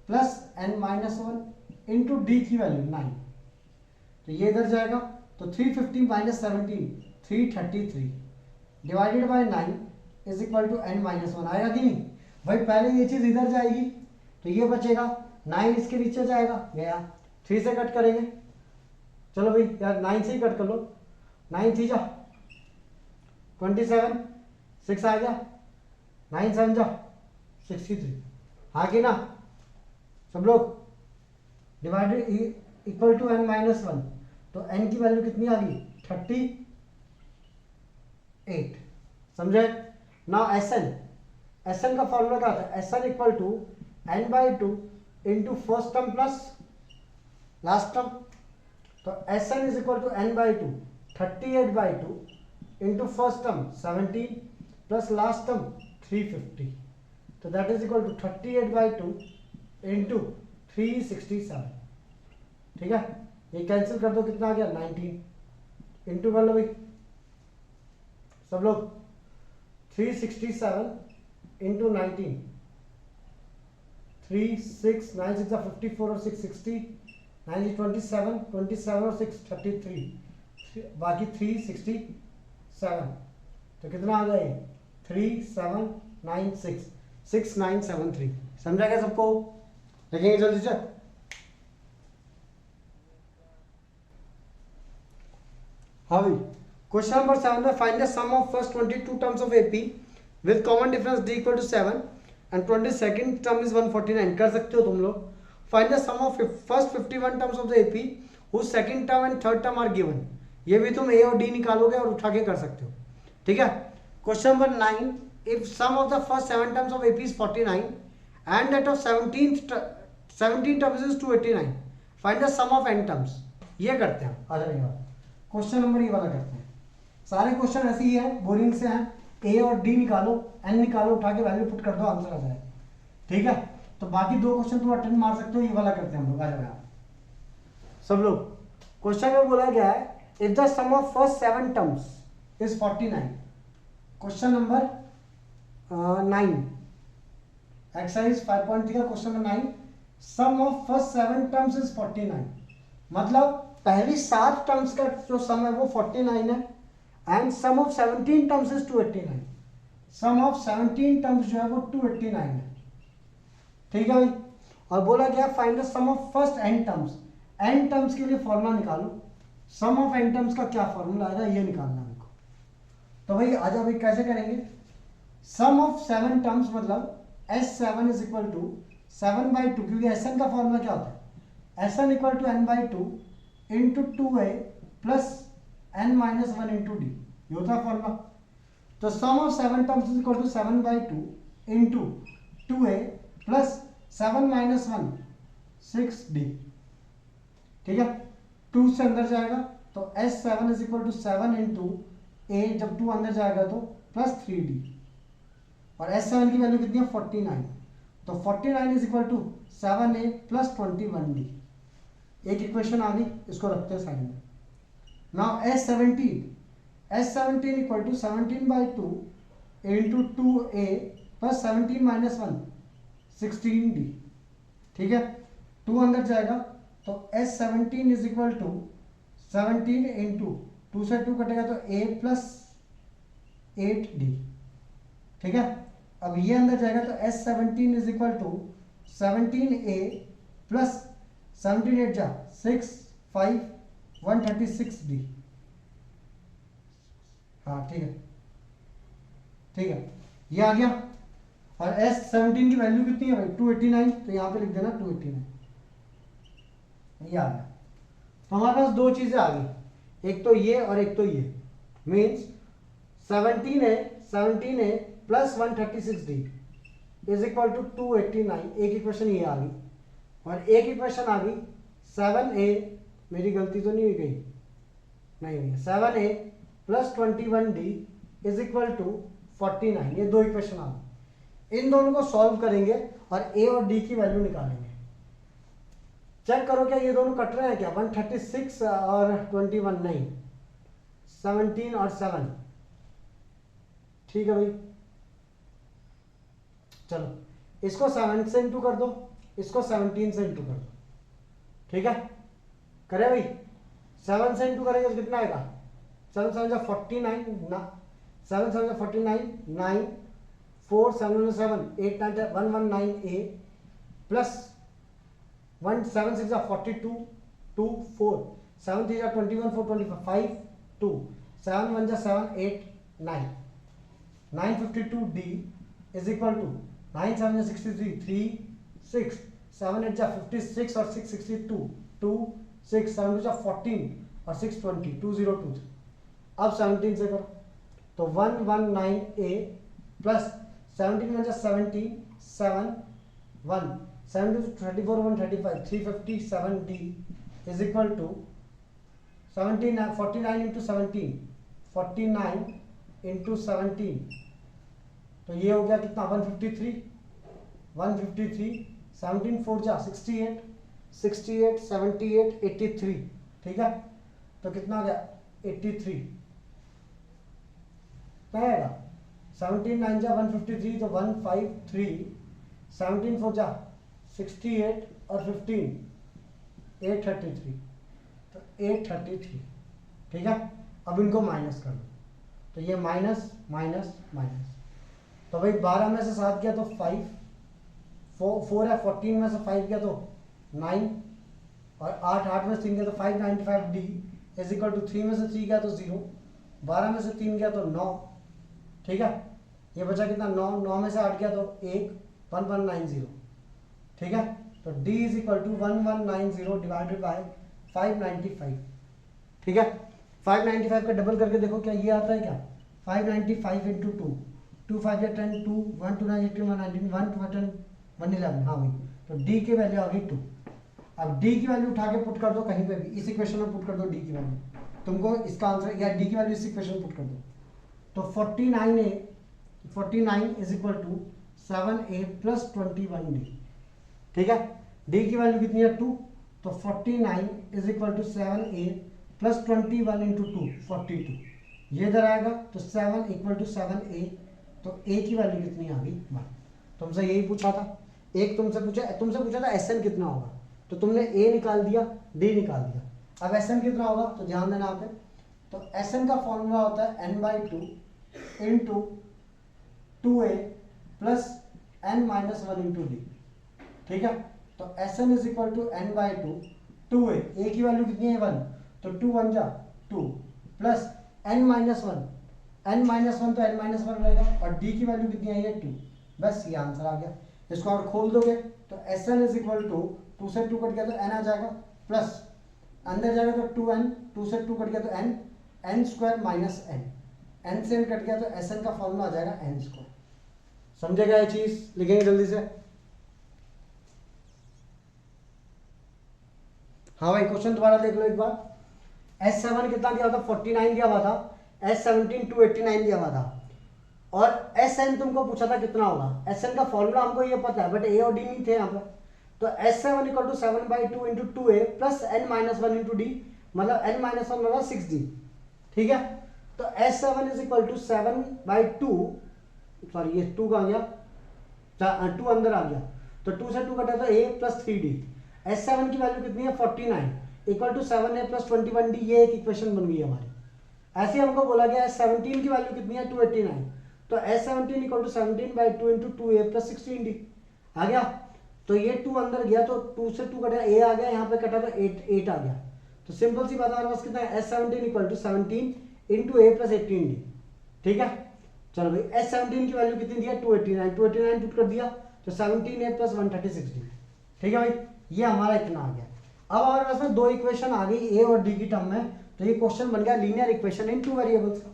plus n minus one into D की वैल्यू 9। तो ये इधर जाएगा, तो 350 minus 17 333 divided by 9 is equal to n minus one. आएगा कि नहीं भाई? पहले ये चीज इधर जाएगी तो ये बचेगा, 9 इसके नीचे जाएगा, गया। 3 से कट करेंगे, चलो भाई यार 9 से ही कट कर लो। 9 3 जा 27, 6 आ गया, 9 7 जा 63, हाँ कि ना सब लोग? Divided equal to n minus one, तो n की वैल्यू कितनी आ गई? 38, समझे? नाउ एसएन का फॉर्मूला क्या था? S n equal to n by two into first term plus last term. तो S n is equal to n by two 38 by two into first term 17 plus last term 350। तो that is equal to 38 by two into 367, ठीक है। ये cancel कर दो, कितना आ गया? 19 into कर लो भाई सब लोग, 367 इंटू 19, 3 6 9 6 54 और 6 60, 9 27 27 और 6 33, बाकी 367। तो कितना आ गया? 3796 6973। समझा क्या सबको? देखेंगे जल्दी से। हाँ भाई, क्वेश्चन नंबर 7 में find the sum of first 22 terms of AP with common difference d equal to 7 and 22nd term is 149। कर सकते हो तुम लोग। Find the sum of first 51 terms of the AP whose second term and third term are given. ये भी तुम a और d निकालोगे और उठा के कर सकते हो, ठीक है। Question number 9, if sum of the first 7 terms of AP is 49 and that of 17 terms is 289, find the sum of n terms. ये करते हैं, आ जाएगा क्वेश्चन नंबर ये वाला करते हैं। सारे क्वेश्चन ऐसे ही है, बोरिंग से हैं। ए और डी निकालो, एन निकालो, उठा के वैल्यू पुट कर दो, आंसर आ जाए, ठीक है। तो बाकी दो क्वेश्चन तुम अटेंड मार सकते हो, ये वाला करते हैं हम लोग। आ जाएगा सब लोग। क्वेश्चन में बोला गया है if the sum of first 7 terms is 49। Question number 9, exercise 5.3 का question number 9, sum of first 7 terms is 49। मतलब पहली 7 टर्म्स का जो सम है वो 49 है, and sum of 17 terms is 289। Sum of 17 terms जो है वो 289 है, ठीक है भाई। और बोला गया find the sum of first n terms. n terms के लिए फॉर्मूला निकालो। सम ऑफ n टर्म्स का क्या फॉर्मूला आएगा ये निकालना हमको। तो भाई आज अभी कैसे करेंगे, सम ऑफ 7 टर्म्स मतलब S7 इज इक्वल टू 7/2, क्योंकि Sn का फॉर्मूला क्या होता है, Sn equal to n/2 into 2a plus n-1 into d, ये होता है फॉर्मूला। तो sum of 7 terms is equal to 7/2 into 2a plus 7-1 6d, ठीक है। 2 से अंदर जाएगा तो S7 is equal to 7 into a, जब 2 अंदर जाएगा तो प्लस 3d, और S7 की वैल्यू कितनी है 49। तो 49 is equal to 7a plus 21d। एक इक्वेशन आ गई, इसको रखते हैं साइड में। Now S17 equal to 17/2 into 2a plus 17-1 16d, ठीक है। 2 अंदर जाएगा तो S17 is equal to 17 into 2 से 2 कटेगा तो a प्लस 8d, ठीक है। अब ये अंदर जाएगा तो S17 is equal to 17a plus 17 8 जा 6 5 136d, हाँ ठीक है, ठीक है, ये आ गया। और S17 की वैल्यू कितनी है भाई 289, तो यहाँ पे लिख देना 289, ये आ गया। तो हमारे पास दो चीजें आ गई, एक तो ये और एक तो ये, means 17a plus 136d is equal to 289। एक इक्वेशन ये आ गई, और एक इक्वेशन आ गई 7a, मेरी गलती तो नहीं हुई गई, नहीं 7a plus 21d is equal to 49। ये दो इक्वेशन आ गई, इन दोनों को सॉल्व करेंगे और a और d की वैल्यू निकालेंगे। चेक करो क्या ये दोनों कट रहे हैं क्या, 136 और 21 नहीं, 17 और 7, ठीक है भाई। चलो इसको 7 से इंटू कर दो, इसको 17 से इंटू कर दो, ठीक है। करे भाई, 7 से इंटू करेंगे तो कितना आएगा, 7 7 49 ना, 7 7 49 9 4 7 7 8 9 119a plus 1 7 6 42 2 4 7 3 21 4 25 2 7 1 7 8 9 952d is equal to 9 7 63 3 6 7 8 56 और 6 62 2 6 7 2 14 और 6 20 2023। अब 17 से करो तो 119a plus 17 1 17 7 1 7 2 34 1 35 357d is equal to 17 49 into 17 49 into 17, तो ये हो गया कितना 153 17 4 जा 68 68 78 83, ठीक है। तो कितना आ गया 83, क्या आएगा 17 9 जा 153 तो 153 17 4 जा 68 और 15 833, तो 833, ठीक है। अब इनको माइनस कर दो, तो ये माइनस माइनस माइनस, तो भाई 12 में से 7 गया तो 5 4 है, 14 में से 5 गया तो 9 और 8 में से 3 गया तो 595d इज इक्वल टू 3 में से 3 गया तो 0, 12 में से 3 गया तो 9, ठीक है। ये बचा कितना 9 9 में से 8 गया तो 1 1190, ठीक है। तो d is equal to 1190 divided by 595, ठीक है। 595 का डबल करके देखो क्या ये आता है क्या, 595 इंटू 2 2 5 10 2 1 2 9 18 1 19 1 10 111, हाँ भाई। तो d की वैल्यू आ गई 2। अब d की वैल्यू उठा के पुट कर दो कहीं पे भी, इस इक्वेशन में पुट कर दो d की वैल्यू, तुमको इसका आंसर, या d की वैल्यू इस इक्वेशन में पुट कर दो, तो 49 is equal to 7a plus 21d, ठीक है। d की वैल्यू कितनी है 2, तो 49 is equal to 7a plus 21 into 2 42, ये इधर आएगा तो 7 इक्वल टू 7a, तो a की वैल्यू कितनी आ गई 1। तुमसे यही पूछा था। एक तुमसे पूछा था एस एन कितना होगा, तो तुमने ए निकाल दिया, डी निकाल दिया। अब एस एन कितना होगा तो ध्यान देना यहाँ पे, तो एस एन का फॉर्मूला होता है n/2 into 2a plus n-1 into D. ठीक है, तो S N is equal to n/2 2a, a की वैल्यू कितनी है 1, तो 2 1 जा 2 प्लस n-1, n-1 तो n-1 रहेगा, और d की वैल्यू कितनी आई है 2। बस ये आंसर आ गया। इसको और खोल दोगे तो S N is equal to 2 से 2 कट गया तो n आ जाएगा, प्लस अंदर जाएगा तो 2n, 2 से 2 कट गया तो n, n square minus n, n से n कट गया तो एस एन का फॉर्मूला आ जाएगा n स्क्वायर। समझेगा ये चीज? लिखेंगे जल्दी से। हाँ भाई, क्वेश्चन दोबारा देख लो एक बार। S7 कितना दिया हुआ था, 49 दिया हुआ था, S17 289 दिया हुआ था, और Sn तुमको पूछा था कितना होगा। Sn का फॉर्मूला हमको ये पता है, बट ए और डी नहीं थे यहाँ पर। तो S7 equal to 7/2 into 2a plus n-1 into D, मतलब n-1 मतलब 6d। ठीक है, तो S7 is equal to 7/2, sorry ये 2 कहाँ गया, 2 अंदर आ गया, तो 2 से 2 कटा तो a प्लस 3d। S7 की वैल्यू कितनी है 49 equal to 7a plus 21d, ये एक इक्वेशन बन गई हमारी। ऐसे हमको बोला गया S17 की वैल्यू कितनी है 289, तो S17 equal to 17/2 into 2a plus 16d आ गया। तो ये 2 अंदर गया तो 2 से 2 कटा a आ गया, यहाँ पे कटा तो 8 आ गया। तो सिंपल सी बात, हमारे पास कितना है S17 equal to 17 into a plus 18d। ठीक है, चलो भाई S17 की वैल्यू कितनी दी है 289 पुट कर दिया तो 17a प्लस 136d। ठीक है भाई, ये हमारा इतना आ गया। अब हमारे पास में दो इक्वेशन आ गई ए और डी की टर्म में, तो ये क्वेश्चन बन गया लीनियर इक्वेशन इन 2 वेरिएबल्स का।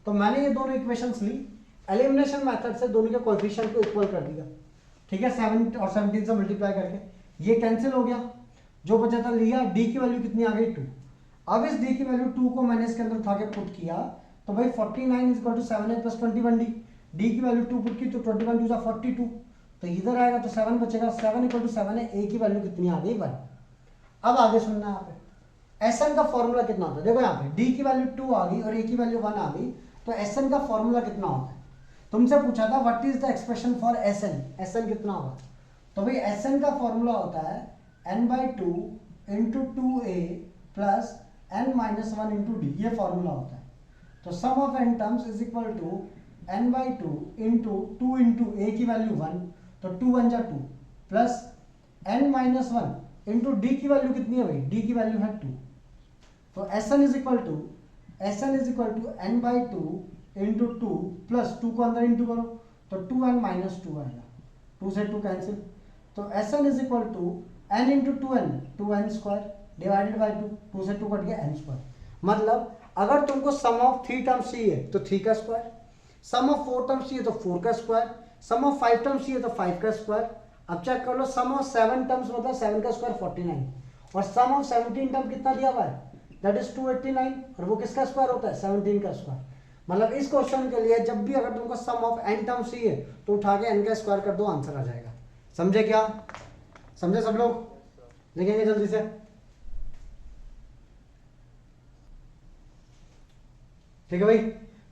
तो मैंने ये दोनों इक्वेशंस ली, एलिमिनेशन मेथड से दोनों के कोएफिशिएंट को इक्वल कर दिया। ठीक है, 7 और 17 से मल्टीप्लाई करके ये कैंसिल हो गया, जो बचा था लिया, डी की वैल्यू कितनी आ गई 2। अब इस डी की वैल्यू 2 को मैंने इसके अंदर उठा के पुट किया, तो भाई 49 is equal to 7a plus 21d, d की वैल्यू 2 पुट की तो 21 2 42, तो इधर आएगा तो 7 बचेगा, 7 इक्वल टू 7 है, ए की वैल्यू कितनी आ गई 1। अब आगे सुनना यहाँ पे Sn का फॉर्मूला कितना होता है। देखो यहाँ पे d की वैल्यू 2 आ गई और a की वैल्यू 1 आ गई, तो Sn का फॉर्मूला कितना होता है। तुमसे पूछा था what is the expression for Sn कितना होगा, तो भाई Sn का फॉर्मूला होता है n/2 into 2a plus n-1 into d, ये फॉर्मूला होता है। तो sum of n terms is equal to n/2 into 2 into a की वैल्यू 1, तो 2 1 जा 2 प्लस n-1 इंटू डी की वैल्यू कितनी है भाई, डी की वैल्यू है 2। तो Sn is equal to n/2 into 2 plus 2 को अंदर इंटू करो तो 2n माइनस 2 आएगा, 2 से 2 कैंसिल, तो Sn is equal to n into 2n square divided by 2 से 2 कट गया n स्क्वायर। मतलब अगर तुमको सम ऑफ 3 टर्म्स चाहिए तो 3 का स्क्वायर, सम ऑफ 4 टर्म्स चाहिए तो 4 का स्क्वायर, सम ऑफ 5 टर्म्स चाहिए तो 5 का स्क्वायर। अब चेक कर लो, सम ऑफ 7 टर्म्स मतलब 7 का स्क्वायर 49, और सम ऑफ 17 टर्म कितना दिया हुआ है, दैट इज 289, और वो किसका स्क्वायर होता है 17 का स्क्वायर। मतलब इस क्वेश्चन के लिए जब भी अगर तुमको सम ऑफ n टर्म्स चाहिए तो उठा के n का स्क्वायर कर दो, आंसर आ जाएगा। समझे क्या, समझे सब लोग? लिखेंगे जल्दी से। ठीक है भाई,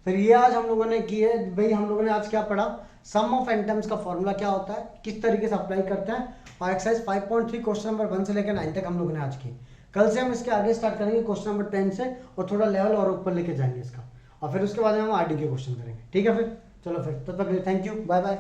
फिर ये आज हम लोगों ने की है भाई, हम लोगों ने आज क्या पढ़ा, सम ऑफ n टर्म्स का फॉर्मूला क्या होता है, किस तरीके से अप्लाई करते हैं, और एक्सरसाइज 5.3 क्वेश्चन नंबर 1 से लेकर 9 तक हम लोगों ने आज की। कल से हम इसके आगे स्टार्ट करेंगे क्वेश्चन नंबर 10 से, और थोड़ा लेवल और ऊपर लेके जाएंगे इसका, और फिर उसके बाद में हम आरडी के क्वेश्चन करेंगे। ठीक है, फिर चलो, फिर तब तक थैंक यू, बाय बाय।